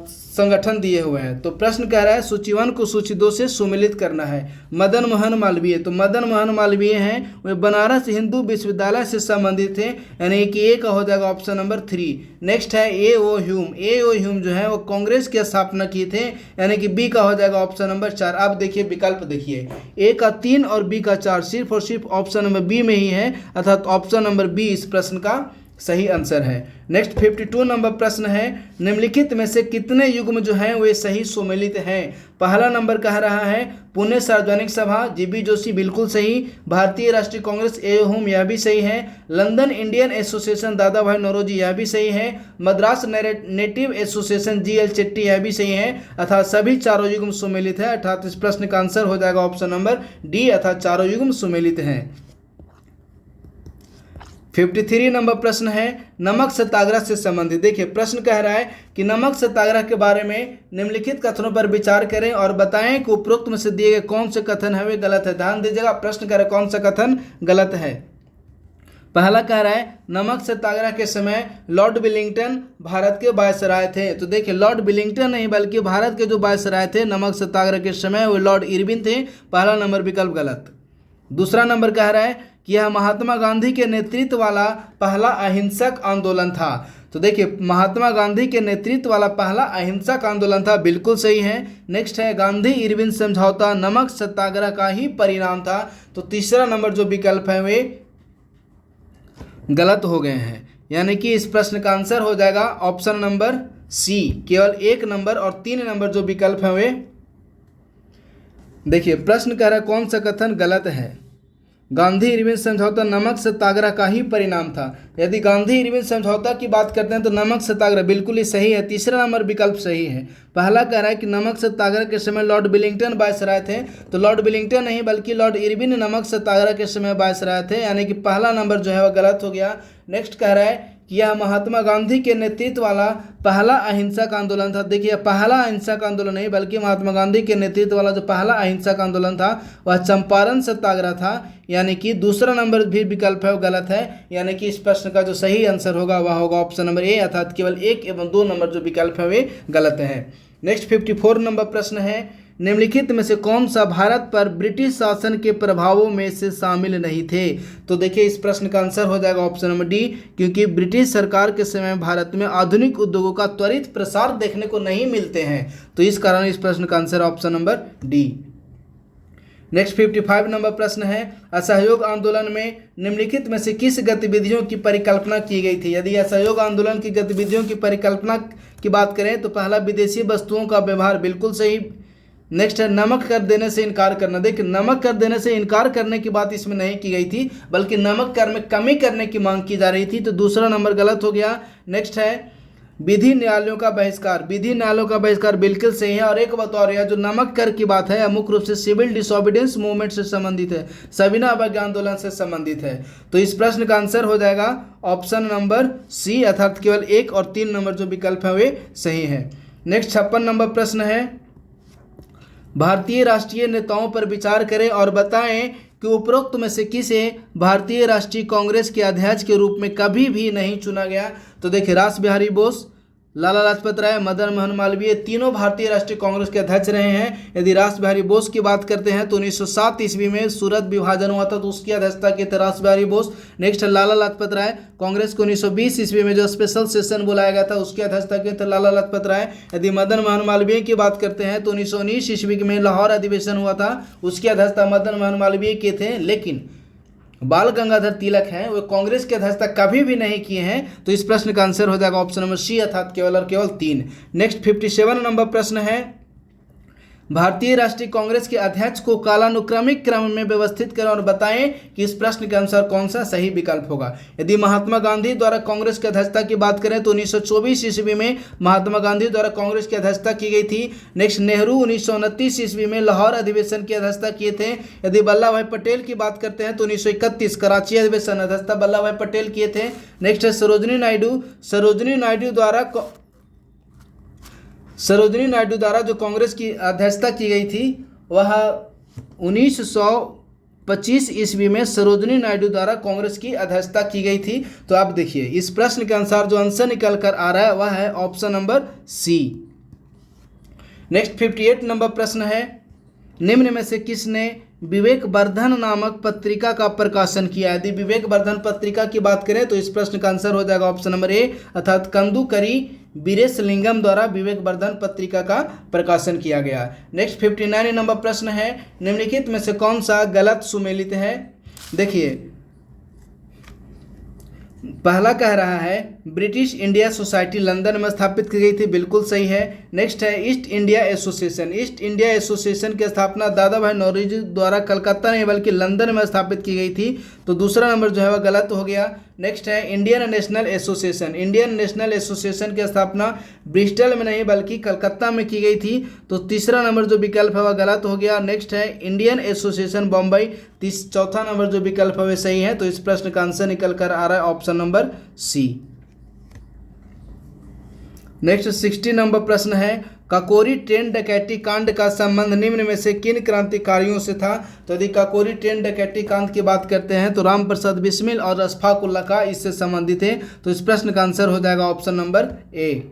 संगठन दिए हुए हैं। तो प्रश्न कह रहा है सूची 1 को सूची 2 से सुमेलित करना है। मदन मोहन मालवीय, तो मदन मोहन मालवीय हैं वे बनारस हिंदू विश्वविद्यालय से संबंधित थे, यानी कि ए का हो जाएगा ऑप्शन नंबर 3। नेक्स्ट है ए ओ ह्यूम। ए ओ ह्यूम जो है वो कांग्रेस की स्थापना किए थे, यानी कि बी का हो जाएगा ऑप्शन नंबर 4। अब देखिए विकल्प देखिए, ए का 3 और बी का 4 सिर्फ और सिर्फ ऑप्शन नंबर बी में ही है, अर्थात ऑप्शन नंबर बी इस प्रश्न का सही आंसर है। नेक्स्ट 52 नंबर प्रश्न है, निम्नलिखित में से कितने युग्म जो हैं वे सही सुमेलित हैं। पहला नंबर कह रहा है पुणे सार्वजनिक सभा, जीबी जोशी बिल्कुल सही। भारतीय राष्ट्रीय कांग्रेस ए होम यह भी सही है। लंदन इंडियन एसोसिएशन दादा भाई नौरोजी यह भी सही है। Madras native association GL Chetty यह भी सही है, अर्थात सभी चारों युग्म सुमेलित है, अर्थात इस प्रश्न का आंसर हो जाएगा ऑप्शन नंबर डी, अर्थात चारों युग्म सुमेलित हैं। 53 नंबर प्रश्न है नमक सत्याग्रह से संबंधित। देखिए प्रश्न कह रहा है कि नमक सत्याग्रह के बारे में निम्नलिखित कथनों पर विचार करें और बताएं कि उपरोक्त में से दिए गए कौन से कथन है वे गलत है। ध्यान दीजिएगा, प्रश्न कह रहा है कौन सा कथन गलत है। पहला कह रहा है नमक सत्याग्रह के समय लॉर्ड विलिंगटन भारत के वायसराय थे। तो देखिए लॉर्ड विलिंगटन नहीं बल्कि भारत के जो वायसराय थे नमक सत्याग्रह के समय वो लॉर्ड इरविन थे। पहला नंबर विकल्प गलत। दूसरा नंबर कह रहा है कि यह महात्मा गांधी के नेतृत्व वाला पहला अहिंसक आंदोलन था। तो देखिए महात्मा गांधी के नेतृत्व वाला पहला अहिंसक आंदोलन था, बिल्कुल सही है। नेक्स्ट है गांधी इरविन समझौता नमक सत्याग्रह का ही परिणाम था। तो तीसरा नंबर जो विकल्प है वे गलत हो गए हैं, यानी कि इस प्रश्न का आंसर हो जाएगा ऑप्शन नंबर सी। केवल 1 नंबर और 3 नंबर जो विकल्प है वे। देखिए प्रश्न कह रहा है कौन सा कथन गलत है। गांधी इरविन समझौता नमक सत्याग्रह का ही परिणाम था। यदि गांधी इरविन समझौता की बात करते हैं तो नमक सत्याग्रह बिल्कुल ही सही है, तीसरा नंबर विकल्प सही है। पहला कह रहा है कि नमक सत्याग्रह के समय लॉर्ड विलिंगटन वायसराय थे, तो लॉर्ड विलिंगटन नहीं बल्कि लॉर्ड इरविन नमक सत्याग्रह के समय वायसराय थे, यानी कि पहला नंबर जो है वह गलत हो गया। नेक्स्ट कह रहा है कि यह महात्मा गांधी के नेतृत्व वाला पहला अहिंसक आंदोलन था। देखिए पहला अहिंसक आंदोलन नहीं बल्कि महात्मा गांधी के नेतृत्व वाला जो पहला अहिंसक आंदोलन था वह चंपारण सत्याग्रह था, यानी कि दूसरा नंबर भी विकल्प है वो गलत है, यानी कि इस प्रश्न का जो सही आंसर होगा वह होगा ऑप्शन नंबर ए, अर्थात केवल 1 एवं 2 नंबर जो विकल्प है वे गलत है। नेक्स्ट 54 नंबर प्रश्न है निम्नलिखित में से कौन सा भारत पर ब्रिटिश शासन के प्रभावों में से शामिल नहीं थे। तो देखिए इस प्रश्न का आंसर हो जाएगा ऑप्शन नंबर डी, क्योंकि ब्रिटिश सरकार के समय भारत में आधुनिक उद्योगों का त्वरित प्रसार देखने को नहीं मिलते हैं, तो इस कारण इस प्रश्न का answer option number D. Next 55 number प्रश्न है असहयोग आंदोलन में निम्नलिखित में से किस गतिविधियों की परिकल्पना की गई थी। यदि असहयोग आंदोलन की गतिविधियों की परिकल्पना की बात करें तो पहला विदेशी वस्तुओं का व्यवहार, बिल्कुल सही। नेक्स्ट है नमक कर देने से इनकार करना। देखिए नमक कर देने से इनकार करने की बात इसमें नहीं की गई थी बल्कि नमक कर में कमी करने की मांग की जा रही थी, तो दूसरा नंबर गलत हो गया। नेक्स्ट है विधि न्यायालयों का बहिष्कार। विधि न्यायालयों का बहिष्कार बिल्कुल सही है। और एक बात और, यह जो नमक कर की बात है मुख्य रूप से सिविल डिसोबीडियंस मूवमेंट से संबंधित है, सविनय अवज्ञा आंदोलन से संबंधित है, तो इस प्रश्न का आंसर हो जाएगा ऑप्शन नंबर सी, अर्थात केवल 1 और 3 नंबर जो विकल्प है वे सही है। नेक्स्ट 56 नंबर प्रश्न है भारतीय राष्ट्रीय नेताओं पर विचार करें और बताएं कि उपरोक्त में से किसे भारतीय राष्ट्रीय कांग्रेस के अध्यक्ष के रूप में कभी भी नहीं चुना गया। तो देखिए रास बिहारी बोस, लाला लाजपत राय, मदन मोहन मालवीय तीनों भारतीय राष्ट्रीय कांग्रेस के अध्यक्ष रहे हैं। यदि रास बिहारी बोस की बात करते हैं तो 1907 ईस्वी में सूरत विभाजन हुआ था तो उसकी अध्यक्षता की थे रास बिहारी बोस। नेक्स्ट लाला लाजपत राय, कांग्रेस को 1920 ईस्वी में जो स्पेशल सेशन बुलाया गया था उसकी अध्यक्षता की थे लाला लाजपत राय। यदि मदन मोहन मालवीय की बात करते हैं तो 1919 ईस्वी में लाहौर अधिवेशन हुआ था, उसकी अध्यक्षता मदन मोहन मालवीय के थे, लेकिन बाल गंगाधर तिलक हैं वो कांग्रेस के अध्यक्षता कभी भी नहीं किए हैं, तो इस प्रश्न का आंसर हो जाएगा ऑप्शन नंबर सी, अर्थात केवल और केवल 3। नेक्स्ट 57 नंबर प्रश्न है भारतीय राष्ट्रीय कांग्रेस के अध्यक्ष को कालानुक्रमिक क्रम में व्यवस्थित करें और बताएं कि इस प्रश्न के अनुसार कौन सा सही विकल्प होगा। यदि महात्मा गांधी द्वारा कांग्रेस की अध्यक्षता की बात करें तो 1924 ईस्वी में महात्मा गांधी द्वारा कांग्रेस की अध्यक्षता की गई थी। नेक्स्ट नेहरू 1929 ईस्वी में लाहौर अधिवेशन की अध्यक्षता किए थे। यदि वल्लभ भाई पटेल की बात करते हैं तो 1931 कराची अधिवेशन अध्यक्षता वल्लभ भाई पटेल किए थे। नेक्स्ट है सरोजनी नायडू, सरोजनी नायडू द्वारा जो कांग्रेस की अध्यक्षता की गई थी वह 1925 ईस्वी में सरोजिनी नायडू द्वारा कांग्रेस की अध्यक्षता की गई थी। तो आप देखिए इस प्रश्न के अनुसार जो आंसर निकल कर आ रहा है वह है option number C. Next 58 number प्रश्न है, निम्न में से किसने विवेक वर्धन नामक पत्रिका का प्रकाशन किया? यदि विवेक वर्धन पत्रिका की बात करें तो इस प्रश्न का आंसर हो जाएगा ऑप्शन नंबर ए, अर्थात कंदुकरी वीरेशलिंगम द्वारा विवेक वर्धन पत्रिका का प्रकाशन किया गया। नेक्स्ट 59 नंबर प्रश्न है, निम्नलिखित में से कौन सा गलत सुमेलित है? देखिए पहला कह रहा है ब्रिटिश इंडिया सोसाइटी लंदन में स्थापित की गई थी, बिल्कुल सही है। नेक्स्ट है east India association. East India association की स्थापना दादा भाई नौरोजी द्वारा कलकत्ता नहीं बल्कि लंदन में स्थापित की गई थी, तो दूसरा नंबर जो है वह गलत हो गया। नेक्स्ट है Indian national association. Indian national association की स्थापना ब्रिस्टल में नहीं बल्कि कलकत्ता में की गई थी, तो तीसरा नंबर जो विकल्प है वह गलत हो गया। नेक्स्ट है इंडियन एसोसिएशन बम्बई। चौथा नंबर जो विकल्प है वह सही है, तो इस प्रश्न का आंसर निकल कर आ रहा है option number C. Next 60 number प्रश्न है, काकोरी ट्रेन डकैती कांड का संबंध निम्न में से किन क्रांतिकारियों से था? तो यदि काकोरी ट्रेन डकैती कांड की बात करते हैं तो राम प्रसाद बिस्मिल और अशफाक उल्लाह का इससे संबंधित है, तो इस प्रश्न का आंसर हो जाएगा option number A.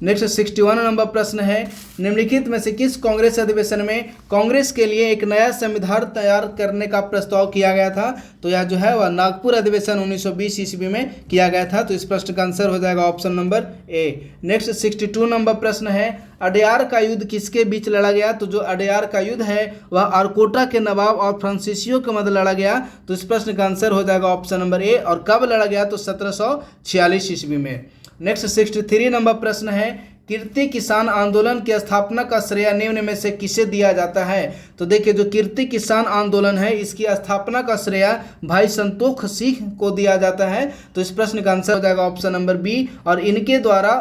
Next 61 number प्रश्न है, निम्नलिखित में से किस कांग्रेस अधिवेशन में कांग्रेस के लिए एक नया संविधान तैयार करने का प्रस्ताव किया गया था? तो यह जो है वह नागपुर अधिवेशन 1920 ईस्वी में किया गया था, तो इस प्रश्न का आंसर हो जाएगा option number A. Next 62 number प्रश्न है, अडयार का युद्ध किसके बीच लड़ा गया? तो जो अडयार का युद्ध है वह आरकोटा के नवाब और फ्रांसीसियो के मध्य लड़ा गया, तो इस प्रश्न का आंसर हो जाएगा ऑप्शन नंबर ए। और कब लड़ा गया? तो 1746 ईस्वी में। नेक्स्ट 63 नंबर प्रश्न है, कीर्ति किसान आंदोलन की स्थापना का श्रेय निम्न में से किसे दिया जाता है? तो देखिए जो कीर्ति किसान आंदोलन है इसकी स्थापना का श्रेय भाई संतोख सिंह को दिया जाता है, तो इस प्रश्न का आंसर हो जाएगा ऑप्शन नंबर बी। और इनके द्वारा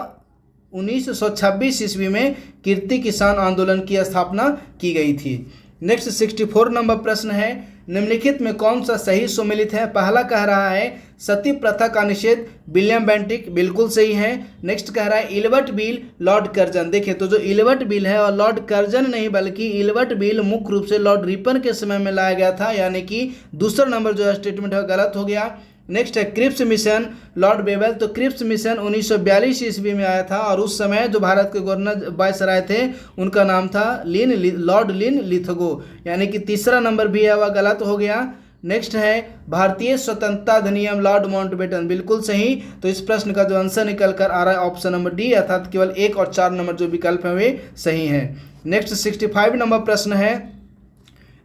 1926 ईस्वी में कीर्ति किसान आंदोलन की स्थापना की गई थी। नेक्स्ट 64 नंबर प्रश्न है, निम्नलिखित में कौन सा सही सुमेलित है? पहला कह रहा है सती प्रथा का निषेध विलियम बेंटिक, बिल्कुल सही है। नेक्स्ट कह रहा है इल्बर्ट बिल लॉर्ड कर्जन। देखिए तो जो इल्बर्ट बिल है और लॉर्ड कर्जन नहीं बल्कि इल्बर्ट बिल मुख्य रूप से लॉर्ड रिपन के समय में लाया गया था, यानी कि दूसरा नंबर जो है स्टेटमेंट है गलत हो गया। नेक्स्ट है क्रिप्स मिशन लॉर्ड बेबल। तो क्रिप्स मिशन 1942 ईस्वी में आया था और उस समय जो भारत के गवर्नर वायसराय थे उनका नाम था लॉर्ड लिन लिथगो, यानी कि तीसरा नंबर भी है वह गलत हो गया। नेक्स्ट है भारतीय स्वतंत्रता अधिनियम लॉर्ड माउंटबेटन, बिल्कुल सही। तो इस प्रश्न का जो आंसर निकल कर आ रहा है ऑप्शन नंबर डी, अर्थात केवल 1 और 4 नंबर जो विकल्प है वे सही है। नेक्स्ट 65 नंबर प्रश्न है,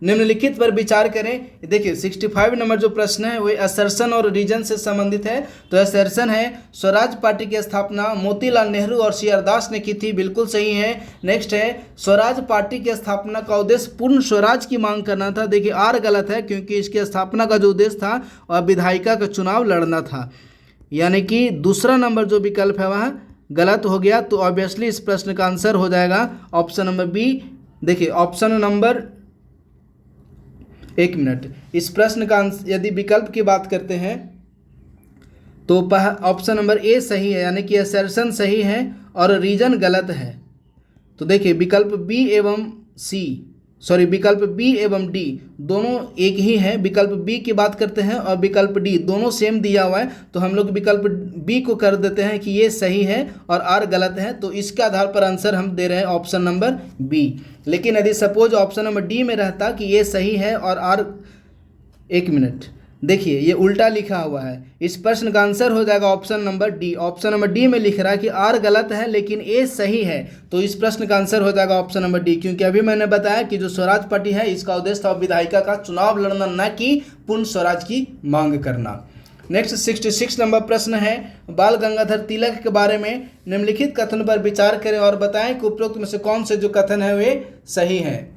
निम्नलिखित पर विचार करें। देखिए 65 नंबर जो प्रश्न है वह असर्शन और रीजन से संबंधित है। तो असर्शन है स्वराज पार्टी की स्थापना मोतीलाल नेहरू और सी आर दास ने की थी, बिल्कुल सही है। नेक्स्ट है स्वराज पार्टी की स्थापना का उद्देश्य पूर्ण स्वराज की मांग करना था। देखिए आर गलत है क्योंकि इसकी स्थापना का जो उद्देश्य था वह विधायिका का चुनाव लड़ना था, यानी कि दूसरा नंबर जो विकल्प है वह गलत हो गया। तो ऑब्वियसली इस प्रश्न का आंसर हो जाएगा ऑप्शन नंबर बी। देखिए ऑप्शन नंबर एक मिनट, इस प्रश्न का यदि विकल्प की बात करते हैं तो ऑप्शन नंबर ए सही है, यानी कि असर्शन सही है और रीजन गलत है। तो देखिए विकल्प बी एवं विकल्प बी एवं डी दोनों एक ही है। विकल्प बी की बात करते हैं और विकल्प डी दोनों सेम दिया हुआ है, तो हम लोग विकल्प बी को कर देते हैं कि ये सही है और आर गलत है, तो इसके आधार पर आंसर हम दे रहे हैं ऑप्शन नंबर बी। लेकिन यदि सपोज ऑप्शन नंबर डी में रहता कि ये सही है और आर, एक मिनट देखिए ये उल्टा लिखा हुआ है, इस प्रश्न का आंसर हो जाएगा option number D. Option number D में लिख रहा है कि आर गलत है लेकिन ए सही है, तो इस प्रश्न का आंसर हो जाएगा ऑप्शन नंबर डी, क्योंकि अभी मैंने बताया कि जो स्वराज पार्टी है इसका उद्देश्य था विधायिका का चुनाव लड़ना, न कि पूर्ण स्वराज की मांग करना। नेक्स्ट 66 नंबर प्रश्न है, बाल गंगाधर तिलक के बारे में निम्नलिखित कथन पर विचार करें और बताएं कि उपरोक्त में से कौन से जो कथन है वे सही हैं।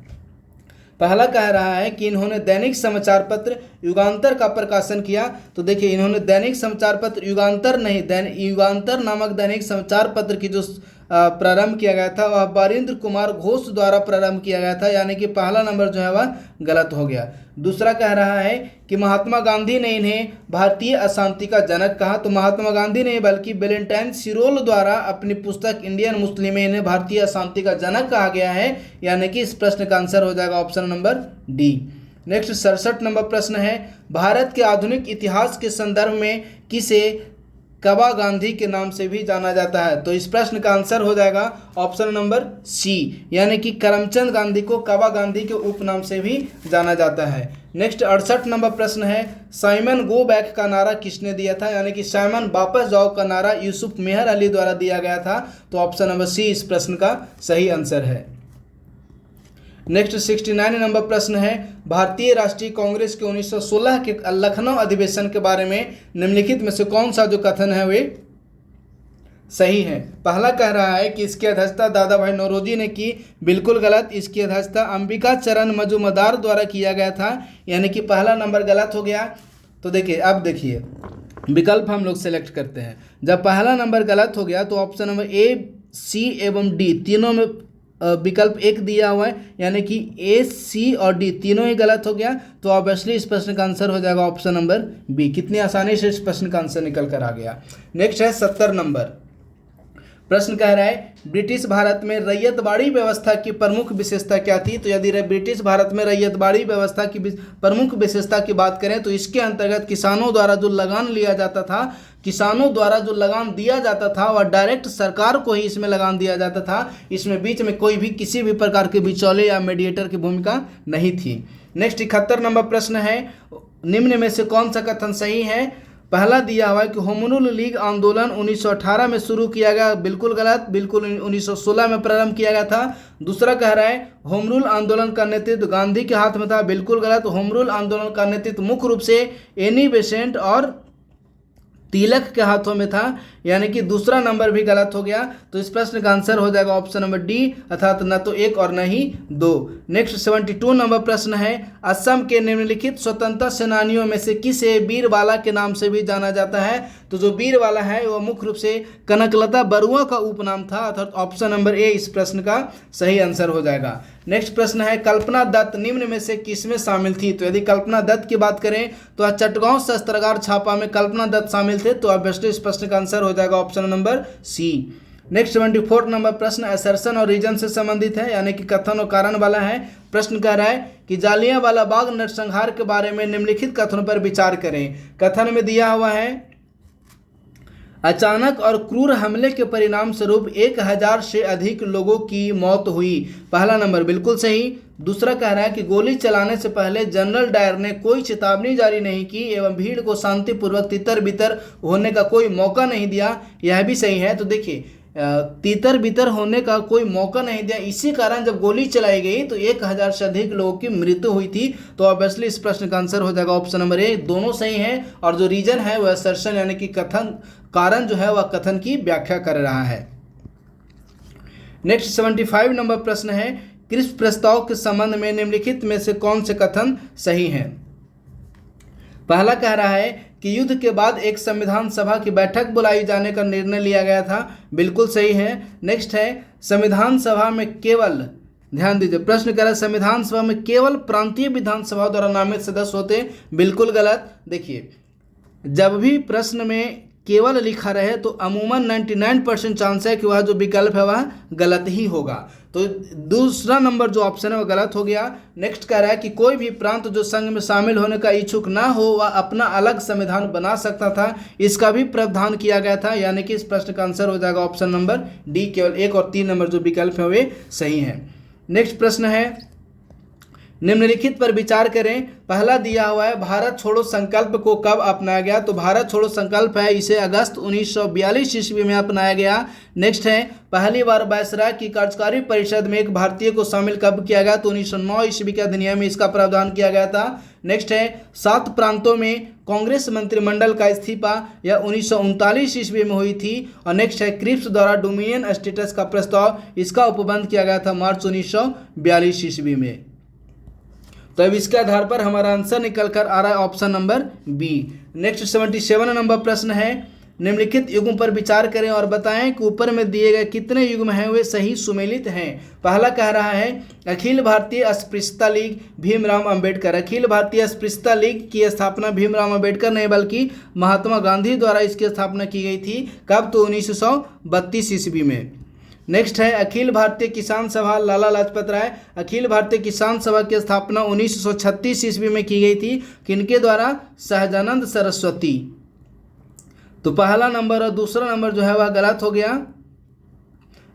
पहला कह रहा है कि इन्होंने दैनिक समाचार पत्र युगांतर का प्रकाशन किया। तो देखिए इन्होंने दैनिक समाचार पत्र युगांतर नामक दैनिक समाचार पत्र की जो प्रारंभ किया गया था वह बारिंद्र कुमार घोष द्वारा प्रारंभ किया गया था, यानी कि पहला नंबर जो है वह गलत हो गया। दूसरा कह रहा है कि महात्मा गांधी ने इन्हें भारतीय अशांति का जनक कहा। तो महात्मा गांधी नहीं बल्कि वेलेंटाइन सिरोल द्वारा अपनी पुस्तक इंडियन मुस्लिम में इन्हें भारतीय अशांति का जनक कहा गया है, यानी कि इस प्रश्न का आंसर हो जाएगा option number D. Next 67 number प्रश्न है, भारत के आधुनिक इतिहास के संदर्भ में किसे कबा गांधी के नाम से भी जाना जाता है? तो इस प्रश्न का आंसर हो जाएगा ऑप्शन नंबर सी, यानी कि करमचंद गांधी को कबा गांधी के उपनाम से भी जाना जाता है। नेक्स्ट 68 नंबर प्रश्न है, साइमन गो बैक का नारा किसने दिया था? यानी कि साइमन वापस जाओ का नारा यूसुफ मेहर अली द्वारा दिया गया था। तो ऑप्शन नंबर सी इस प्रश्न का सही आंसर है। नेक्स्ट 69 नंबर प्रश्न है, भारतीय राष्ट्रीय कांग्रेस के 1916 के लखनऊ अधिवेशन के बारे में निम्नलिखित में से कौन सा जो कथन है वे सही है? पहला कह रहा है कि इसकी अध्यक्षता दादा भाई नौरोजी ने की, बिल्कुल गलत। इसकी अध्यक्षता अंबिका चरण मजूमदार द्वारा किया गया था, यानी कि पहला नंबर गलत हो गया। तो देखिए, अब देखिए विकल्प हम लोग सेलेक्ट करते हैं। जब पहला नंबर गलत हो गया तो ऑप्शन नंबर ए, सी एवं डी तीनों में विकल्प एक दिया हुआ है, यानी कि ए, सी और डी तीनों ही गलत हो गया। तो ऑब्वियसली इस प्रश्न का आंसर हो जाएगा ऑप्शन नंबर बी। कितनी आसानी से इस प्रश्न का आंसर निकल कर आ गया। नेक्स्ट है 70 नंबर प्रश्न कह रहा है, ब्रिटिश भारत में रैयतवाड़ी व्यवस्था की प्रमुख विशेषता क्या थी? तो यदि ब्रिटिश भारत में रैयतवाड़ी व्यवस्था की प्रमुख विशेषता की बात करें तो इसके अंतर्गत किसानों द्वारा जो लगान लिया जाता था, किसानों द्वारा जो लगान दिया जाता था वह डायरेक्ट सरकार को ही इसमें लगान दिया जाता था। इसमें बीच में कोई भी किसी भी प्रकार के बिचौले या मीडिएटर की भूमिका नहीं थी। नेक्स्ट 71 नंबर प्रश्न है, निम्न में से कौन सा कथन सही है? पहला दिया हुआ है कि होम रूल लीग आंदोलन 1918 में शुरू किया गया, बिल्कुल गलत। बिल्कुल 1916 में प्रारंभ किया गया था। दूसरा कह रहा है होम रूल आंदोलन का नेतृत्व गांधी के हाथ में था, बिल्कुल गलत। होम रूल आंदोलन का नेतृत्व मुख्य रूप से एनी बेसेंट और तिलक के हाथों में था, यानी कि दूसरा नंबर भी गलत हो गया। तो इस प्रश्न का आंसर हो जाएगा ऑप्शन नंबर डी, अर्थात न तो एक और न ही दो। नेक्स्ट 72 नंबर प्रश्न है, असम के निम्नलिखित स्वतंत्रता सेनानियों में से किसे बीरबाला के नाम से भी जाना जाता है? तो जो बीरबाला है वह मुख्य रूप से कनकलता बरुआ का उपनाम था, अर्थात ऑप्शन नंबर ए इस प्रश्न का सही आंसर हो जाएगा। नेक्स्ट प्रश्न है, कल्पना दत्त निम्न में से किसमें शामिल थी? तो यदि कल्पना दत्त की बात करें तो चटगांव शस्त्रागार छापा में कल्पना दत्त शामिल थे। तो ऑब्वियसली इस प्रश्न का आंसर हो जाएगा option number C. Next 74 number प्रश्न असर्शन और रीजन से संबंधित है, यानी कि कथन और कारण वाला है। प्रश्न कह रहा है कि जालियांवाला बाग नरसंहार के बारे में निम्नलिखित कथनों पर विचार करें। कथन में दिया हुआ है, अचानक और क्रूर हमले के परिणाम स्वरूप 1000 से अधिक लोगों की मौत हुई, पहला नंबर बिल्कुल सही। दूसरा कह रहा है कि गोली चलाने से पहले जनरल डायर ने कोई चेतावनी जारी नहीं की एवं भीड़ को शांतिपूर्वक तितर बितर होने का कोई मौका नहीं दिया, यह भी सही है। तो देखिए, तितर बितर होने का कोई मौका नहीं दिया, इसी कारण जब गोली चलाई गई तो 1000 से अधिक लोगों की मृत्यु हुई थी। तो ऑब्वियसली इस प्रश्न का आंसर हो जाएगा ऑप्शन नंबर ए, दोनों सही हैं। और जो रीजन है वह असर्शन यानी कि कथन, कारण जो है वह कथन की व्याख्या कर रहा है। नेक्स्ट 75 नंबर प्रश्न है, क्रिप्स प्रस्ताव के संबंध में निम्नलिखित में से कौन से कथन सही हैं? पहला कह रहा है कि युद्ध के बाद एक संविधान सभा की बैठक बुलाई जाने का निर्णय लिया गया था, बिल्कुल सही है। नेक्स्ट है, संविधान सभा में केवल, ध्यान दीजिए प्रश्न कह रहा है संविधान सभा में केवल प्रांतीय विधानसभा द्वारा नामित सदस्य होते, बिल्कुल गलत। देखिए, जब भी प्रश्न में केवल लिखा रहे तो अमूमन 99% चांस है कि वह जो विकल्प है वह गलत ही होगा। तो दूसरा नंबर जो ऑप्शन है वह गलत हो गया। नेक्स्ट कह रहा है कि कोई भी प्रांत जो संघ में शामिल होने का इच्छुक ना हो वह अपना अलग संविधान बना सकता था, इसका भी प्रावधान किया गया था, यानी कि इस प्रश्न का आंसर हो जाएगा ऑप्शन नंबर डी, केवल 1 और 3 नंबर जो विकल्प है वे सही हैं। नेक्स्ट प्रश्न है, निम्नलिखित पर विचार करें। पहला दिया हुआ है, भारत छोड़ो संकल्प को कब अपनाया गया? तो भारत छोड़ो संकल्प है इसे अगस्त 1942 ईस्वी में अपनाया गया। नेक्स्ट है, पहली बार वायसराय की कार्यकारी परिषद में एक भारतीय को शामिल कब किया गया? तो 1909 ईस्वी के अधिनियम में इसका प्रावधान किया गया था। नेक्स्ट है, 7 प्रांतों में कांग्रेस मंत्रिमंडल का इस्तीफा यह 1939 ईस्वी में हुई थी। और नेक्स्ट है, क्रिप्स द्वारा डोमिनियन स्टेटस का प्रस्ताव, इसका उपबंध किया गया था मार्च 1942 ईस्वी में। तो अब इसके आधार पर हमारा आंसर निकल कर आ रहा है option number B. Next 77 number प्रश्न है, निम्नलिखित युग्म पर विचार करें और बताएं कि ऊपर में दिए गए कितने युग्म हैं वे सही सुमेलित हैं। पहला कह रहा है, अखिल भारतीय अस्पृश्यता लीग भीमराव अंबेडकर। अखिल भारतीय अस्पृश्यता लीग की स्थापना भीमराव अंबेडकर नहीं बल्कि महात्मा गांधी द्वारा इसकी स्थापना की गई थी। कब? तो 1932 ईस्वी में। नेक्स्ट है अखिल भारतीय किसान सभा, लाला लाजपत राय। अखिल भारतीय किसान सभा की स्थापना 1936 ईस्वी में की गई थी, किनके द्वारा? सहजानंद सरस्वती। तो पहला नंबर और दूसरा नंबर जो है वह गलत हो गया।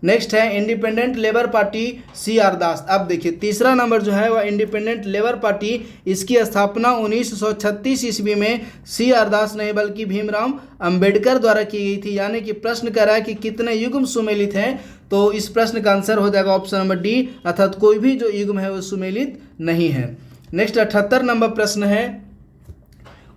नेक्स्ट है independent labour party, C R Das. अब देखिए तीसरा नंबर जो है वह इंडिपेंडेंट लेबर पार्टी, इसकी स्थापना 1936 ईस्वी में सी आर दास नहीं बल्कि भीमराव अंबेडकर द्वारा की गई थी। यानी कि प्रश्न कर रहा है कि कितने युग्म सुमेलित हैं, तो इस प्रश्न का आंसर हो जाएगा ऑप्शन नंबर डी, अर्थात कोई भी जो युग्म है वो सुमेलित नहीं है। नेक्स्ट 78 नंबर प्रश्न है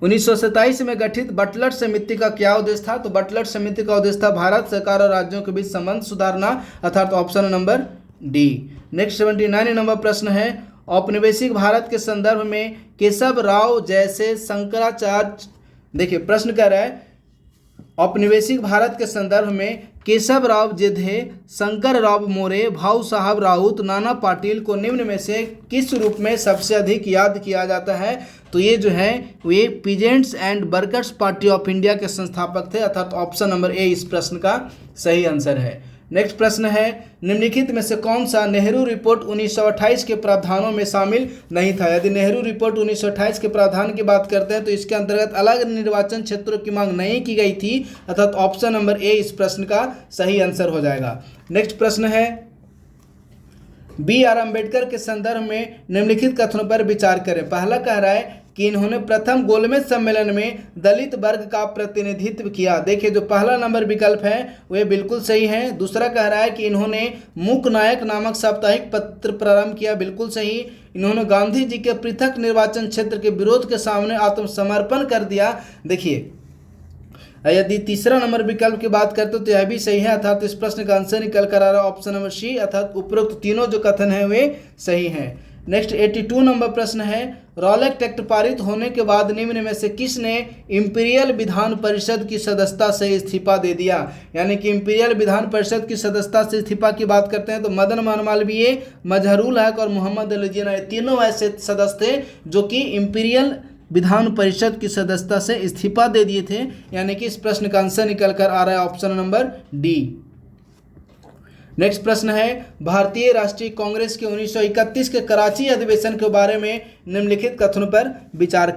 1927 में गठित बटलर समिति का क्या उद्देश्य था? तो बटलर समिति का उद्देश्य था भारत सरकार और राज्यों के बीच संबंध सुधारना, अर्थात option number D. Next 79 number प्रश्न है औपनिवेशिक भारत के संदर्भ में केशव राव जैसे शंकराचार्य, देखिए प्रश्न कर रहा है औपनिवेशिक भारत के संदर्भ में केशव राव जेधे, शंकर राव मोरे, भाऊ साहब राउत, नाना पाटिल को निम्न में से किस रूप में सबसे अधिक याद किया जाता है? तो ये जो है they peasants and workers party of India के संस्थापक थे, अर्थात ऑप्शन नंबर ए इस प्रश्न का सही आंसर है। नेक्स्ट प्रश्न है निम्नलिखित में से कौन सा नेहरू रिपोर्ट 1928 के प्रावधानों में शामिल नहीं था? यदि नेहरू रिपोर्ट 1928 के प्रावधान की बात करते हैं तो इसके अंतर्गत अलग निर्वाचन क्षेत्रों की मांग नहीं की गई थी, अर्थात ऑप्शन नंबर ए इस प्रश्न का सही आंसर हो जाएगा। नेक्स्ट प्रश्न है बी आर अम्बेडकर के संदर्भ में निम्नलिखित कथनों पर विचार करें। पहला कह रहा है कि इन्होंने प्रथम गोलमेज सम्मेलन में दलित वर्ग का प्रतिनिधित्व किया। देखिए जो पहला नंबर विकल्प है वह बिल्कुल सही है। दूसरा कह रहा है कि इन्होंने मूक नायक नामक साप्ताहिक पत्र प्रारंभ किया, बिल्कुल सही। इन्होंने गांधी जी के पृथक निर्वाचन क्षेत्र के विरोध के सामने आत्मसमर्पण कर दिया। देखिए यदि तीसरा नंबर विकल्प की बात करते तो यह भी सही है, अर्थात इस प्रश्न का आंसर निकल कर आ रहा है ऑप्शन नंबर सी, अर्थात उपरोक्त तीनों जो कथन है वे सही हैं। नेक्स्ट 82 नंबर प्रश्न है रॉलेट एक्ट पारित होने के बाद निम्न में से किसने इंपीरियल विधान परिषद की सदस्यता से इस्तीफा दे दिया? यानी कि इंपीरियल विधान परिषद की सदस्यता से इस्तीफा की बात करते हैं तो मदन मोहन मालवीय, मजहरुल हक और मोहम्मद अली जिन्ना, ये तीनों ऐसे सदस्य थे जो कि इंपीरियल विधान परिषद की सदस्यता से इस्तीफा दे दिए थे। यानी कि इस प्रश्न का आंसर निकल कर आ रहा है ऑप्शन नंबर डी। नेक्स्ट प्रश्न है भारतीय राष्ट्रीय कांग्रेस के 1931 के कराची अधिवेशन के बारे में निम्नलिखित कथनों पर विचार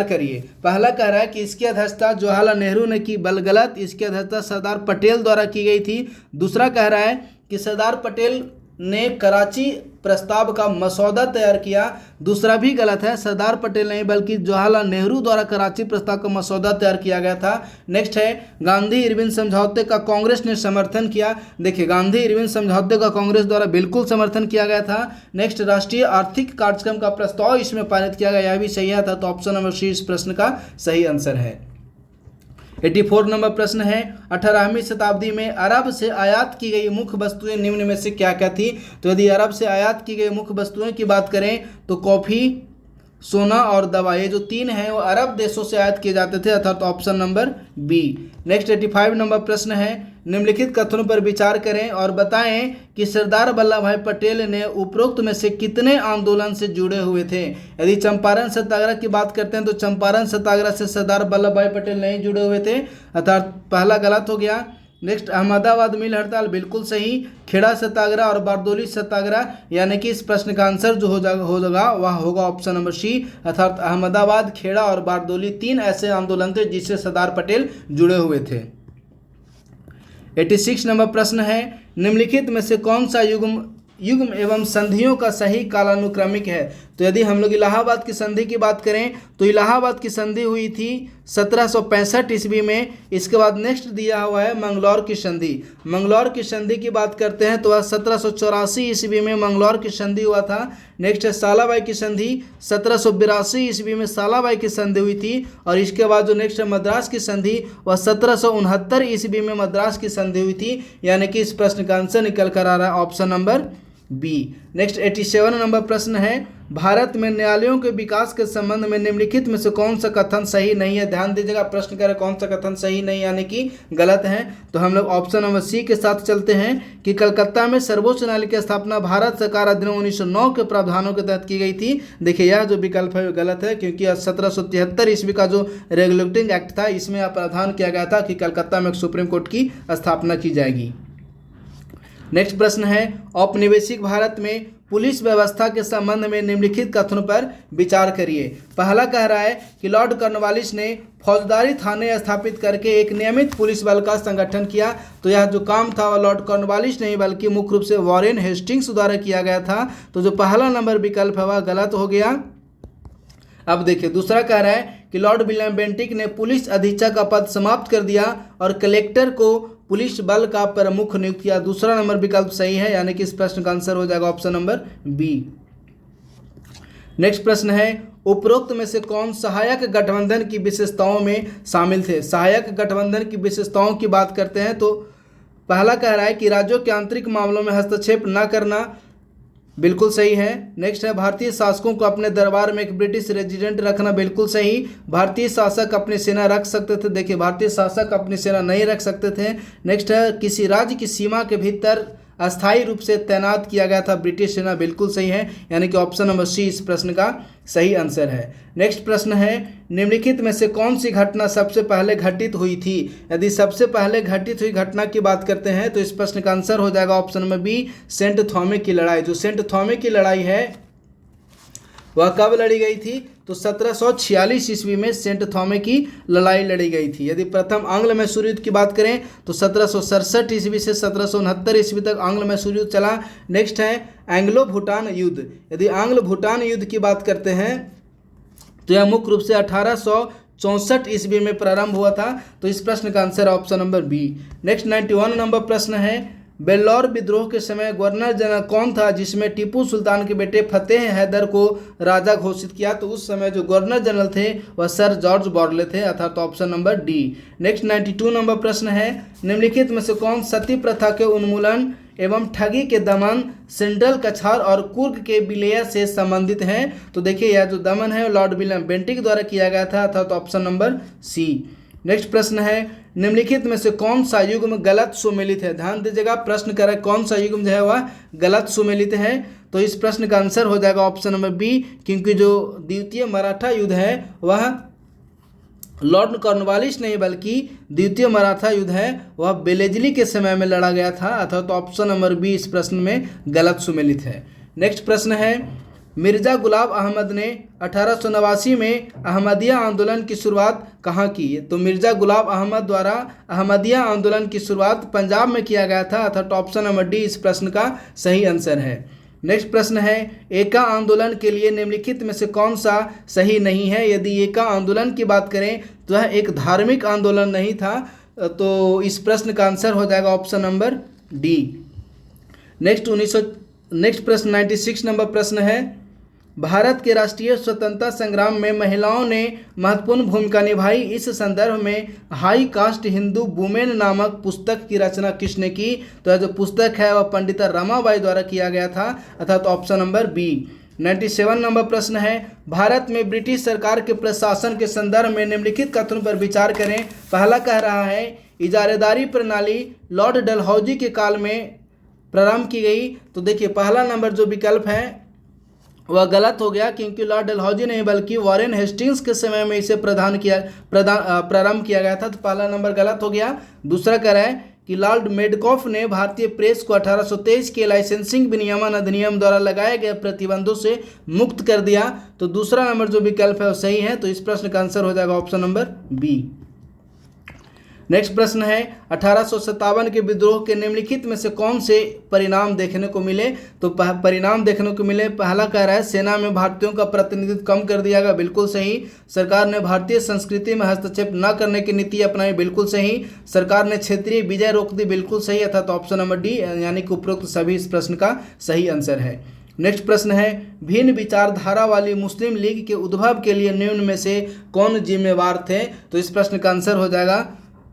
करिए। पहला कह रहा है कि इसकी अध्यक्षता जवाहरलाल नेहरू ने की, बल गलत, इसकी अध्यक्षता सरदार पटेल द्वारा की गई थी। दूसरा कह रहा है कि सरदार पटेल ने कराची प्रस्ताव का मसौदा तैयार किया, दूसरा भी गलत है, सरदार पटेल नहीं बल्कि जवाहरलाल नेहरू द्वारा कराची प्रस्ताव का मसौदा तैयार किया गया था। नेक्स्ट है गांधी इरविन समझौते का कांग्रेस ने समर्थन किया। देखिए गांधी इरविन समझौते का कांग्रेस द्वारा बिल्कुल समर्थन किया गया था। नेक्स्ट राष्ट्रीय आर्थिक कार्यक्रम का प्रस्ताव इसमें पारित किया गया, यह भी सही था, तो ऑप्शन नंबर सी इस प्रश्न का सही आंसर है। 84 नंबर प्रश्न है 18वीं शताब्दी में अरब से आयात की गई मुख्य वस्तुएं निम्न में से क्या क्या थी? तो यदि अरब से आयात की गई मुख्य वस्तुएं की बात करें तो कॉफ़ी, सोना और दवा, ये जो तीन हैं वो अरब देशों से आयात किए जाते थे, अर्थात option number B. Next 85 number प्रश्न है निम्नलिखित कथनों पर विचार करें और बताएं कि सरदार वल्लभ भाई पटेल ने उपरोक्त में से कितने आंदोलन से जुड़े हुए थे? यदि चंपारण सत्याग्रह की बात करते हैं तो चंपारण सत्याग्रह से सरदार वल्लभ भाई पटेल नहीं जुड़े हुए थे, अर्थात पहला गलत हो गया। नेक्स्ट अहमदाबाद मिल हड़ताल बिल्कुल सही। खेड़ा सत्याग्रह और बारदोली सत्याग्रह, यानी कि इस प्रश्न का आंसर जो हो जाएगा वह होगा ऑप्शन नंबर सी, अर्थात अहमदाबाद, खेड़ा और बारदोली तीन ऐसे आंदोलन थे जिससे सरदार पटेल जुड़े हुए थे। 86 नंबर प्रश्न है निम्नलिखित में से कौन सा युग्म एवं संधियों का सही कालानुक्रमिक है? तो यदि हम लोग इलाहाबाद की संधि की बात करें तो इलाहाबाद की संधि हुई थी 1765 ईस्वी में। इसके बाद नेक्स्ट दिया हुआ है मंगलौर की संधि। मंगलौर की संधि की बात करते हैं तो वह 1784 ईस्वी में मंगलौर की संधि हुआ था। नेक्स्ट है सालाबाई की संधि, 1782 ईस्वी में सालाबाई की संधि हुई थी। और इसके बाद जो नेक्स्ट है मद्रास की संधि वह 1769 ईस्वी में मद्रास की संधि हुई थी, यानी कि इस प्रश्न का आंसर निकल कर आ रहा है option number B. Next 87 number प्रश्न है भारत में न्यायालयों के विकास के संबंध में निम्नलिखित में से कौन सा कथन सही नहीं है? ध्यान दीजिएगा, प्रश्न करें कौन सा कथन सही नहीं यानी कि गलत है। तो हम लोग ऑप्शन नंबर सी के साथ चलते हैं कि कलकत्ता में सर्वोच्च न्यायालय की स्थापना भारत सरकार अधिनियम 1909 के प्रावधानों के तहत की गई थी। देखिए यह जो विकल्प है वो गलत है, क्योंकि 1773 ईस्वी का जो रेगुलेटिंग एक्ट था इसमें यह प्रावधान किया गया था कि कलकत्ता में सुप्रीम कोर्ट की स्थापना की जाएगी। नेक्स्ट प्रश्न है, औपनिवेशिक भारत में पुलिस व्यवस्था के संबंध में निम्नलिखित कथनों पर विचार करिए। पहला कह रहा है कि लॉर्ड कॉर्नवालिस ने फौजदारी थाने स्थापित करके एक नियमित पुलिस बल का संगठन किया। तो यह जो काम था वह लॉर्ड कॉर्नवालिस नहीं बल्कि मुख्य रूप से वॉरेन हेस्टिंग्स द्वारा किया गया था। तो जो पहला नंबर विकल्प है वह गलत हो गया। अब देखिए दूसरा कह रहा है कि लॉर्ड विलियम बेंटिक ने पुलिस अधीक्षक का पद समाप्त कर दिया और कलेक्टर को पुलिस बल का प्रमुख नियुक्त किया। दूसरा नंबर विकल्प सही है, यानी कि इस प्रश्न का आंसर हो जाएगा ऑप्शन नंबर बी। नेक्स्ट प्रश्न है, उपरोक्त में से कौन सहायक गठबंधन की विशेषताओं में शामिल थे। सहायक गठबंधन की विशेषताओं की बात करते हैं तो पहला कह रहा है कि राज्यों के आंतरिक मामलों में हस्तक्षेप न करना, बिल्कुल सही है। नेक्स्ट है, भारतीय शासकों को अपने दरबार में एक ब्रिटिश रेजिडेंट रखना, बिल्कुल सही। भारतीय शासक अपनी सेना रख सकते थे, देखिए भारतीय शासक अपनी सेना नहीं रख सकते थे। नेक्स्ट है, किसी राज्य की सीमा के भीतर अस्थायी रूप से तैनात किया गया था ब्रिटिश सेना, बिल्कुल सही है, यानी कि ऑप्शन नंबर सी इस प्रश्न का सही आंसर है। नेक्स्ट प्रश्न है, निम्नलिखित में से कौन सी घटना सबसे पहले घटित हुई थी। यदि सबसे पहले घटित हुई घटना की बात करते हैं तो इस प्रश्न का आंसर हो जाएगा ऑप्शन नंबर बी, सेंट थॉमे की लड़ाई। जो सेंट थॉमे की लड़ाई है वह कब लड़ी गई थी, तो 1746 ईस्वी में सेंट थॉमे की लड़ाई लड़ी गई थी। यदि प्रथम आंग्ल मैसूर युद्ध की बात करें तो 1767 ईस्वी से 1769 ईस्वी तक आंग्ल मैसूर युद्ध चला। नेक्स्ट है एंग्लो भूटान युद्ध। यदि आंग्ल भूटान युद्ध की बात करते हैं तो यह मुख्य रूप से 1864 ईस्वी में प्रारंभ हुआ था। तो इस प्रश्न का answer option number B. Next 91 number प्रश्न है, बेल्लौर विद्रोह के समय गवर्नर जनरल कौन था जिसमें टीपू सुल्तान के बेटे फतेह हैदर को राजा घोषित किया। तो उस समय जो गवर्नर जनरल थे वह सर जॉर्ज बॉर्ले थे, अर्थात option number D. Next 92 number प्रश्न है, निम्नलिखित में से कौन सती प्रथा के उन्मूलन एवं ठगी के दमन सेंट्रल कछार और कुर्ग के विलय से संबंधित हैं। तो देखिए यह जो दमन है लॉर्ड विलियम बेंटिक द्वारा किया गया था, अर्थात ऑप्शन नंबर सी। नेक्स्ट प्रश्न है, निम्नलिखित में से कौन सा युग्म गलत सुमेलित है। ध्यान दीजिएगा, प्रश्न कर रहा है कौन सा युग्म जो है वह गलत सुमेलित है। तो इस प्रश्न का आंसर हो जाएगा ऑप्शन नंबर बी, क्योंकि जो द्वितीय मराठा युद्ध है वह लॉर्ड कॉर्नवालिस नहीं बल्कि द्वितीय मराठा युद्ध है वह बेलेजली के समय में लड़ा गया था, अर्थात ऑप्शन नंबर बी इस प्रश्न में गलत सुमेलित है। नेक्स्ट प्रश्न है, मिर्जा गुलाब अहमद ने 1889 में अहमदिया आंदोलन की शुरुआत कहाँ की। तो मिर्जा गुलाब अहमद द्वारा अहमदिया आंदोलन की शुरुआत पंजाब में किया गया था, अर्थात ऑप्शन नंबर डी इस प्रश्न का सही आंसर है। नेक्स्ट प्रश्न है, एका आंदोलन के लिए निम्नलिखित में से कौन सा सही नहीं है। यदि एका आंदोलन की बात करें तो यह एक धार्मिक आंदोलन नहीं था, तो इस प्रश्न का आंसर हो जाएगा ऑप्शन नंबर डी। नेक्स्ट प्रश्न 96 नंबर प्रश्न है, भारत के राष्ट्रीय स्वतंत्रता संग्राम में महिलाओं ने महत्वपूर्ण भूमिका निभाई। इस संदर्भ में हाई कास्ट हिंदू वुमेन नामक पुस्तक की रचना किसने की। तो यह जो पुस्तक है वह पंडिता रमाबाई द्वारा किया गया था, अर्थात ऑप्शन नंबर बी। 97 नंबर प्रश्न है, भारत में ब्रिटिश सरकार के प्रशासन के संदर्भ में निम्नलिखित कथनों पर विचार करें। पहला कह रहा है, इजारेदारी प्रणाली लॉर्ड डलहौजी के काल में प्रारंभ की गई। तो देखिए पहला नंबर जो विकल्प है वह गलत हो गया, क्योंकि लॉर्ड डलहौजी नहीं बल्कि वॉरेन हेस्टिंग्स के समय में इसे प्रारंभ किया गया था। तो पहला नंबर गलत हो गया। दूसरा कह रहा है कि लॉर्ड मेडकॉफ ने भारतीय प्रेस को 1823 के लाइसेंसिंग विनियमन अधिनियम द्वारा लगाए गए प्रतिबंधों से मुक्त कर दिया। तो दूसरा नंबर जो विकल्प है वो सही है, तो इस प्रश्न का आंसर हो जाएगा ऑप्शन नंबर बी। नेक्स्ट प्रश्न है, 1857 के विद्रोह के निम्नलिखित में से कौन से परिणाम देखने को मिले। तो परिणाम देखने को मिले, पहला कह रहा है सेना में भारतीयों का प्रतिनिधित्व कम कर दिया गया, बिल्कुल सही। सरकार ने भारतीय संस्कृति में हस्तक्षेप न करने की नीति अपनाई, बिल्कुल सही। सरकार ने क्षेत्रीय विजय रोक दी, बिल्कुल सही, अर्थात ऑप्शन नंबर डी, यानी कि उपरोक्त सभी इस प्रश्न का सही आंसर है। नेक्स्ट प्रश्न है, भिन्न विचारधारा वाली मुस्लिम लीग के उद्भव के लिए निम्न में से कौन जिम्मेवार थे। तो इस प्रश्न का आंसर हो जाएगा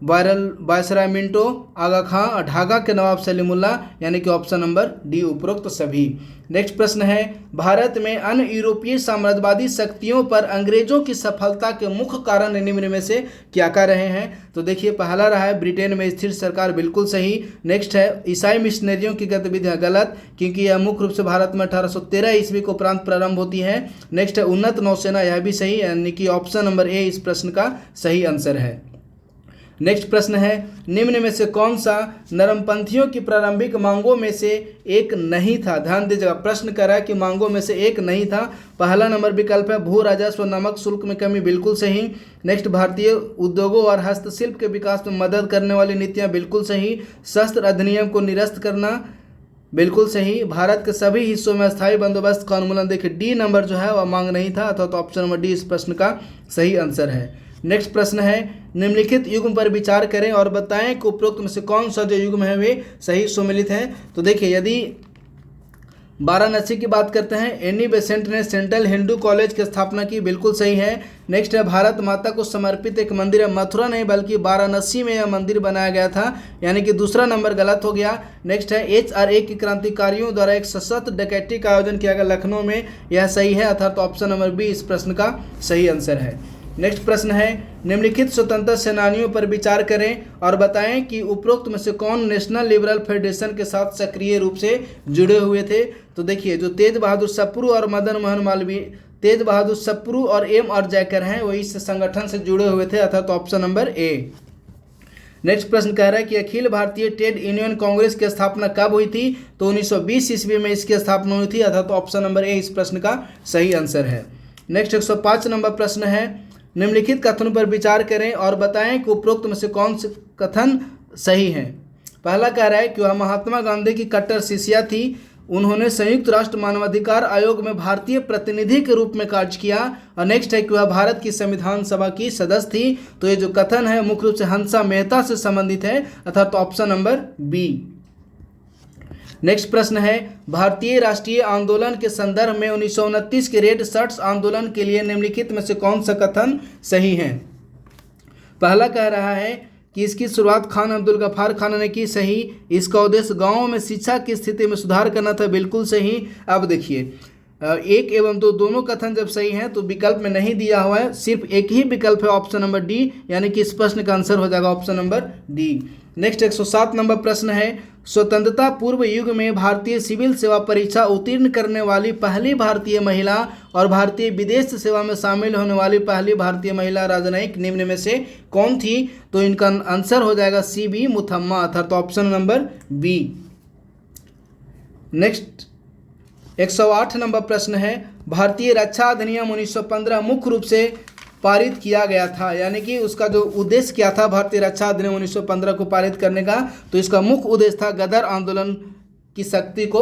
वायसराय मिंटो, आगा खां और ढाका के नवाब सलीमुल्ला, यानी कि ऑप्शन नंबर डी उपरोक्त सभी। नेक्स्ट प्रश्न है, भारत में अन्य यूरोपीय साम्राज्यवादी शक्तियों पर अंग्रेजों की सफलता के मुख्य कारण निम्न में से क्या क्या रहे हैं। तो देखिए पहला रहा है ब्रिटेन में स्थिर सरकार, बिल्कुल सही। नेक्स्ट है ईसाई मिशनरियों की गतिविधियां, गलत, क्योंकि यह मुख्य रूप से भारत में 1813 ईस्वी को उपरांत प्रारंभ होती है। नेक्स्ट है उन्नत नौसेना, यह भी सही, यानी कि ऑप्शन नंबर ए इस प्रश्न का सही आंसर है। नेक्स्ट प्रश्न है, निम्न में से कौन सा नरमपंथियों की प्रारंभिक मांगों में से एक नहीं था? ध्यान दीजिएगा, प्रश्न कर रहा है कि मांगों में से एक नहीं था। पहला नंबर विकल्प है भू राजस्व नमक शुल्क में कमी, बिल्कुल सही। नेक्स्ट, भारतीय उद्योगों और हस्तशिल्प के विकास में मदद करने वाली नीतियां, बिल्कुल सही। शस्त्र अधिनियम को निरस्त करना, बिल्कुल सही। भारत के सभी हिस्सों में स्थायी बंदोबस्त का उन्मूलन, देखिए डी नंबर जो है वह मांग नहीं था, अथवा तो ऑप्शन नंबर डी इस प्रश्न का सही आंसर है। नेक्स्ट प्रश्न है, निम्नलिखित युग्म पर विचार करें और बताएं कि उपरोक्त में से कौन सा जो युग्म है वे सही सुमेलित है। तो देखिए, यदि वाराणसी की बात करते हैं, एनी बेसेंट ने सेंट्रल हिंदू कॉलेज की स्थापना की, बिल्कुल सही है। नेक्स्ट है, भारत माता को समर्पित एक मंदिर है, मथुरा नहीं बल्कि वाराणसी में यह मंदिर बनाया गया था, यानी कि दूसरा नंबर गलत हो गया। नेक्स्ट है, HRA के क्रांतिकारियों द्वारा एक सशस्त्र डकैती का आयोजन किया गया लखनऊ में, यह सही है, अर्थात ऑप्शन नंबर बी इस प्रश्न का सही आंसर है। नेक्स्ट प्रश्न है, निम्नलिखित स्वतंत्रता सेनानियों पर विचार करें और बताएं कि उपरोक्त में से कौन नेशनल लिबरल फेडरेशन के साथ सक्रिय रूप से जुड़े हुए थे। तो देखिए, जो तेज बहादुर सप्रू और मदन मोहन मालवीय, तेज बहादुर सप्रू और M.R. जैकर हैं, वो इस संगठन से जुड़े हुए थे, अर्थात ऑप्शन नंबर ए। नेक्स्ट प्रश्न कह रहा है कि अखिल भारतीय ट्रेड यूनियन कांग्रेस की स्थापना कब हुई थी? तो 1920 ईस्वी में इसकी स्थापना हुई थी, अर्थात ऑप्शन नंबर ए इस प्रश्न का सही आंसर है। नेक्स्ट 105 नंबर प्रश्न है, निम्नलिखित कथनों पर विचार करें और बताएं कि उपरोक्त में से कौन से कथन सही हैं। पहला कह रहा है कि वह महात्मा गांधी की कट्टर शिष्या थी, उन्होंने संयुक्त राष्ट्र मानवाधिकार आयोग में भारतीय प्रतिनिधि के रूप में कार्य किया। और नेक्स्ट है कि वह भारत की संविधान सभा की सदस्य थी। तो ये जो कथन है मुख्य रूप से हंसा मेहता से संबंधित है, अर्थात ऑप्शन नंबर बी। नेक्स्ट प्रश्न है, भारतीय राष्ट्रीय आंदोलन के संदर्भ में 1929 के रेड शर्ट्स आंदोलन के लिए निम्नलिखित में से कौन सा कथन सही है? पहला कह रहा है कि इसकी शुरुआत खान अब्दुल गफ्फार खान ने की, सही। इसका उद्देश्य गांवों में शिक्षा की स्थिति में सुधार करना था, बिल्कुल सही। अब देखिए, एक एवं दो दोनों कथन जब सही हैं तो विकल्प में नहीं दिया हुआ है, सिर्फ एक ही विकल्प है ऑप्शन नंबर डी, यानी कि इस प्रश्न का आंसर हो जाएगा option number D. Next 107 number प्रश्न है, स्वतंत्रता पूर्व युग में भारतीय सिविल सेवा परीक्षा उत्तीर्ण करने वाली पहली भारतीय महिला और भारतीय विदेश सेवा में शामिल होने वाली पहली भारतीय महिला राजनयिक निम्न में से कौन थी? तो इनका आंसर हो जाएगा सी बी मुथम्मा, अर्थात option number B. Next 108 number प्रश्न है, भारतीय रक्षा अधिनियम 1915 मुख्य रूप से पारित किया गया था, यानी कि उसका जो उद्देश्य क्या था भारतीय रक्षा अधिनियम 1915 को पारित करने का? तो इसका मुख्य उद्देश्य था गदर आंदोलन की शक्ति को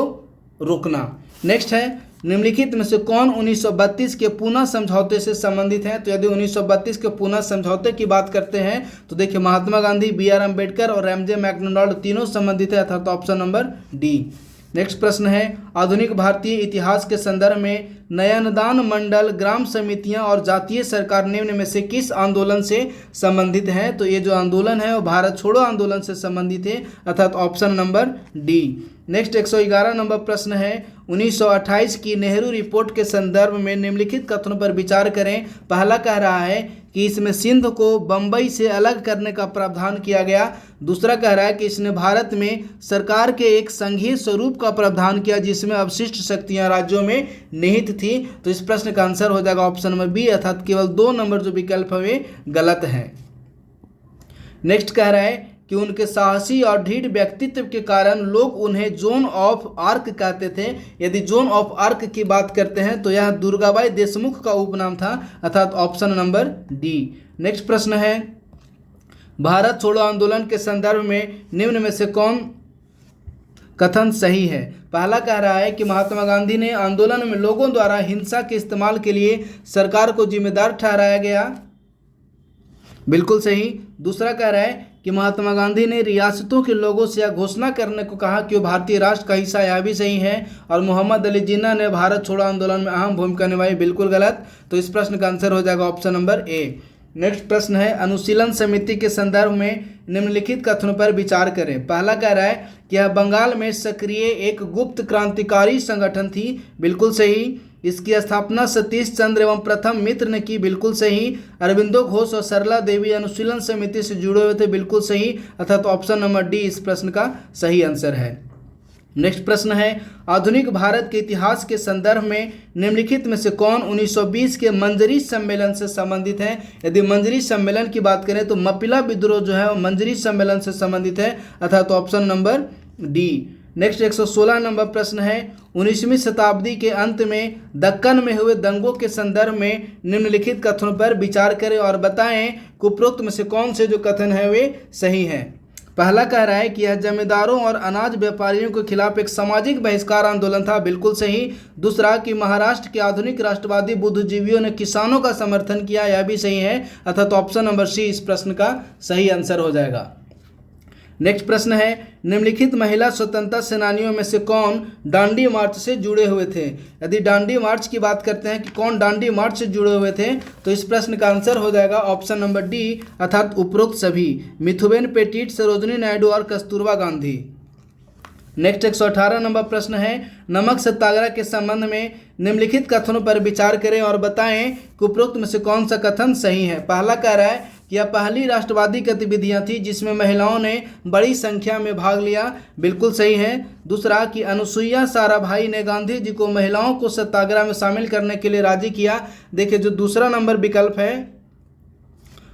रोकना। नेक्स्ट है, निम्नलिखित में से कौन 1932 के पूना समझौते से संबंधित है? तो यदि 1932 के पूना समझौते की बात करते हैं तो देखिए, महात्मा गांधी, B.R. अम्बेडकर और एम.जे. मैकडोनाल्ड तीनों संबंधित है, अर्थात ऑप्शन नंबर डी। नेक्स्ट प्रश्न है, आधुनिक भारतीय इतिहास के संदर्भ में नयनदान मंडल, ग्राम समितियां और जातीय सरकार निम्न में से किस आंदोलन से संबंधित है? तो ये जो आंदोलन है वो भारत छोड़ो आंदोलन से संबंधित है, अर्थात option number D. Next 111 number प्रश्न है, 1928 की नेहरू रिपोर्ट के संदर्भ में निम्नलिखित कथनों पर विचार करें। पहला कह रहा है कि इसमें सिंध को बम्बई से अलग करने का प्रावधान किया गया। दूसरा कह रहा है कि इसने भारत में सरकार के एक संघीय स्वरूप का प्रावधान किया जिसमें अवशिष्ट शक्तियां राज्यों में निहित थी। तो इस प्रश्न का आंसर हो जाएगा ऑप्शन नंबर बी, अर्थात केवल 2 नंबर जो विकल्प है वे गलत हैं। नेक्स्ट कह रहा है कि उनके साहसी और ढीठ व्यक्तित्व के कारण लोग उन्हें जोन ऑफ आर्क कहते थे। यदि जोन ऑफ आर्क की बात करते हैं तो यह दुर्गाबाई देशमुख का उपनाम था, अर्थात ऑप्शन नंबर डी। नेक्स्ट प्रश्न है, भारत छोड़ो आंदोलन के संदर्भ में निम्न में से कौन कथन सही है? पहला कह रहा है कि महात्मा गांधी ने आंदोलन में लोगों द्वारा हिंसा के इस्तेमाल के लिए सरकार को जिम्मेदार ठहराया गया, बिल्कुल सही। दूसरा कह रहा है कि महात्मा गांधी ने रियासतों के लोगों से यह घोषणा करने को कहा कि वो भारतीय राष्ट्र का हिस्सा, यह भी सही है। और मोहम्मद अली जिन्ना ने भारत छोड़ो आंदोलन में अहम भूमिका निभाई, बिल्कुल गलत। तो इस प्रश्न का आंसर हो जाएगा ऑप्शन नंबर ए। नेक्स्ट प्रश्न है, अनुशीलन समिति के संदर्भ में निम्नलिखित कथनों पर विचार करें। पहला कह रहा है कि यह बंगाल में सक्रिय एक गुप्त क्रांतिकारी संगठन थी, बिल्कुल सही। इसकी स्थापना सतीश चंद्र एवं प्रथम मित्र ने की, बिल्कुल सही। अरविंदो घोष और सरला देवी अनुशीलन समिति से जुड़े हुए थे, बिल्कुल सही, अर्थात ऑप्शन नंबर डी इस प्रश्न का सही आंसर है। नेक्स्ट प्रश्न है, आधुनिक भारत के इतिहास के संदर्भ में निम्नलिखित में से कौन 1920 के मंजरी सम्मेलन से संबंधित है। यदि मंजरी सम्मेलन की बात करें तो मप्पिला विद्रोह जो है वो मंजरी सम्मेलन से संबंधित है, अर्थात option number D. Next 116 number प्रश्न है, 19वीं शताब्दी के अंत में दक्कन में हुए दंगों के संदर्भ में निम्नलिखित कथनों पर विचार करें और बताएं कि उपरोक्त में से कौन से जो कथन है वे सही हैं। पहला कह रहा है कि यह जमींदारों और अनाज व्यापारियों के खिलाफ एक सामाजिक बहिष्कार आंदोलन था, बिल्कुल सही। दूसरा कि महाराष्ट्र के आधुनिक राष्ट्रवादी बुद्धिजीवियों ने किसानों का समर्थन किया, यह भी सही है, अर्थात ऑप्शन नंबर सी इस प्रश्न का सही आंसर हो जाएगा। नेक्स्ट प्रश्न है, निम्नलिखित महिला स्वतंत्रता सेनानियों में से कौन डांडी मार्च से जुड़े हुए थे। यदि डांडी मार्च की बात करते हैं कि कौन डांडी मार्च से जुड़े हुए थे, तो इस प्रश्न का आंसर हो जाएगा ऑप्शन नंबर डी, अर्थात उपरोक्त सभी, मिथुबेन पेटिट, सरोजिनी नायडू और कस्तूरबा गांधी। नेक्स्ट 118 नंबर प्रश्न है, नमक सत्याग्रह के संबंध में निम्नलिखित कथनों पर विचार करें और बताएं कि उपरोक्त में से कौन सा कथन सही है। पहला कह रहा है कि यह पहली राष्ट्रवादी गतिविधियां थी जिसमें महिलाओं ने बड़ी संख्या में भाग लिया, बिल्कुल सही है। दूसरा कि अनुसुईया साराभाई ने गांधी जी को महिलाओं को सत्याग्रह में शामिल करने के लिए राजी किया। देखिए जो दूसरा नंबर विकल्प है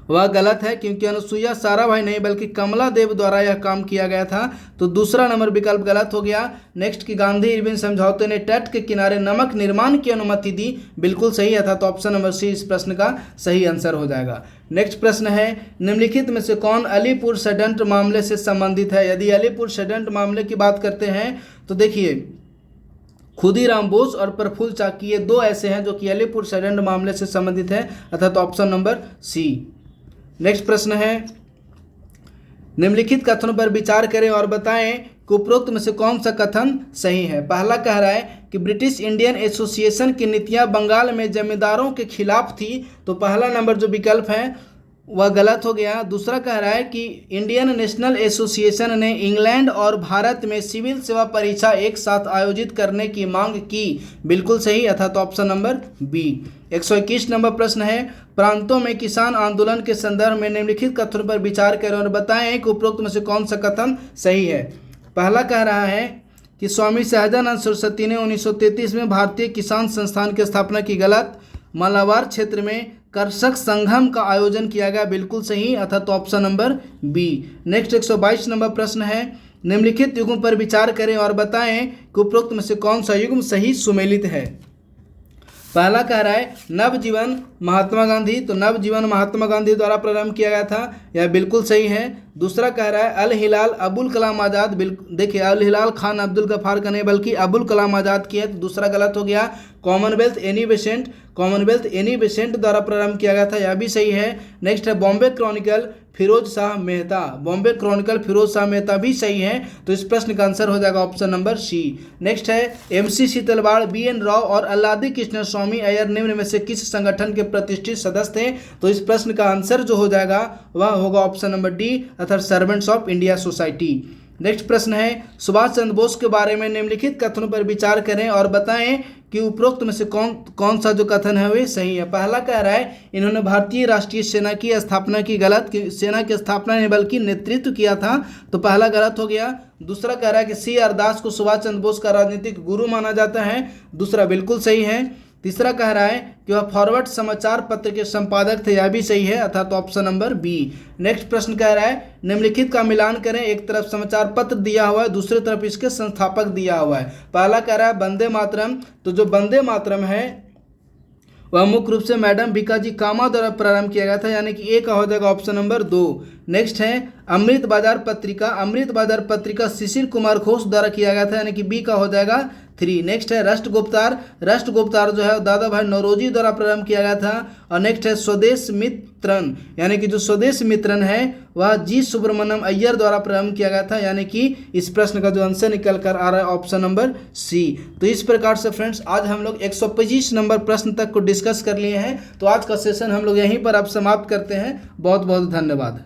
वह गलत है, क्योंकि अनुसुईया साराभाई नहीं बल्कि कमला देव द्वारा यह काम किया गया था, तो दूसरा नंबर विकल्प गलत हो गया। नेक्स्ट कि गांधी इरविन समझौते ने तट के किनारे नमक निर्माण की अनुमति दी, बिल्कुल सही है, था तो ऑप्शन नंबर सी इस प्रश्न का सही आंसर हो जाएगा। नेक्स्ट प्रश्न है, निम्नलिखित में से कौन अलीपुर षड्यंत्र मामले से संबंधित है। यदि अलीपुर षड्यंत्र मामले की बात करते हैं तो देखिए खुदीराम बोस और प्रफुल्ल चाकी ये दो ऐसे हैं जो कि अलीपुर षड्यंत्र मामले से संबंधित है, अर्थात ऑप्शन नंबर सी। नेक्स्ट प्रश्न है, निम्नलिखित कथनों पर विचार करें और बताएं कि उपरोक्त में से कौन सा कथन सही है। पहला कह रहा है कि ब्रिटिश इंडियन एसोसिएशन की नीतियां बंगाल में जमींदारों के खिलाफ थी, तो पहला नंबर जो विकल्प है वह गलत हो गया। दूसरा कह रहा है कि इंडियन नेशनल एसोसिएशन ने इंग्लैंड और भारत में सिविल सेवा परीक्षा एक साथ आयोजित करने की मांग की, बिल्कुल सही, अर्थात ऑप्शन नंबर बी। 121 नंबर प्रश्न है, प्रांतों में किसान आंदोलन के संदर्भ में निम्नलिखित कथनों पर विचार करें और बताएं कि उपरोक्त में से कौन सा कथन सही है। पहला कह रहा है कि स्वामी सहजानंद सरस्वती ने 1933 में भारतीय किसान संस्थान की स्थापना की, गलत। मालाबार क्षेत्र में कर्षक संगम का आयोजन किया गया, बिल्कुल सही, अर्थात option number B. Next 122 number प्रश्न है, निम्नलिखित युग्म पर विचार करें और बताएं कि उपरोक्त में से कौन सा युग्म सही सुमेलित है। पहला कह रहा है नवजीवन महात्मा गांधी, तो नवजीवन महात्मा गांधी द्वारा प्रारंभ किया गया था, यह बिल्कुल सही है। दूसरा कह रहा है अल हिलाल अबुल कलाम आज़ाद, देखिए अल हिलाल खान अब्दुल गफ्फार का नहीं बल्कि अबुल कलाम आज़ाद की है, तो दूसरा गलत हो गया। कॉमनवेल्थ एनी बेसेंट द्वारा प्रारंभ किया गया था, यह भी सही है। नेक्स्ट है बॉम्बे क्रॉनिकल फिरोज शाह मेहता भी सही है, तो इस प्रश्न का आंसर हो जाएगा ऑप्शन नंबर सी। नेक्स्ट है MC शीतलवाड़, BN राव और अल्लादी कृष्ण स्वामी अय्यर निम्न में से किस संगठन के प्रतिष्ठित सदस्य थे, तो इस प्रश्न का आंसर जो हो जाएगा वह होगा ऑप्शन नंबर डी, अर्थात servants of India society. Next प्रश्न है, सुभाष चंद्र बोस के बारे में निम्नलिखित कथनों पर विचार करें और बताएं कि उपरोक्त में से कौन सा जो कथन है वे सही है। पहला कह रहा है इन्होंने भारतीय राष्ट्रीय सेना की स्थापना की, गलत, सेना की स्थापना नहीं बल्कि नेतृत्व किया था, तो पहला गलत हो गया। दूसरा कह रहा है कि CR दास को सुभाष चंद्र बोस का राजनीतिक गुरु माना जाता है, दूसरा बिल्कुल सही है। तीसरा कह रहा है कि वह फॉरवर्ड समाचार पत्र के संपादक थे, यह भी सही है, अर्थात ऑप्शन नंबर बी। नेक्स्ट प्रश्न कह रहा है निम्नलिखित का मिलान करें, एक तरफ समाचार पत्र दिया हुआ है, दूसरी तरफ इसके संस्थापक दिया हुआ है। पहला कह रहा है वंदे मातरम, तो जो वंदे मातरम है वह मुख्य रूप से मैडम भिकाजी कामा द्वारा प्रारंभ किया गया था, यानी कि ए का हो जाएगा ऑप्शन नंबर 2। नेक्स्ट है अमृत बाजार पत्रिका शिशिर कुमार घोष द्वारा किया गया था, यानी कि बी का हो जाएगा 3। नेक्स्ट है राष्ट्रगुप्तार जो है दादा भाई नौरोजी द्वारा प्रारंभ किया गया था। और नेक्स्ट है स्वदेश मित्रन, यानी कि जो स्वदेश मित्रन है वह G सुब्रमण्यम अय्यर द्वारा प्रारंभ किया गया था, यानी कि इस प्रश्न का जो आंसर निकल कर आ रहा है ऑप्शन नंबर सी। तो इस प्रकार से फ्रेंड्स आज हम लोग 125 नंबर प्रश्न तक को डिस्कस कर लिए हैं। तो आज का सेशन हम लोग यहीं पर अब समाप्त करते हैं। बहुत बहुत धन्यवाद।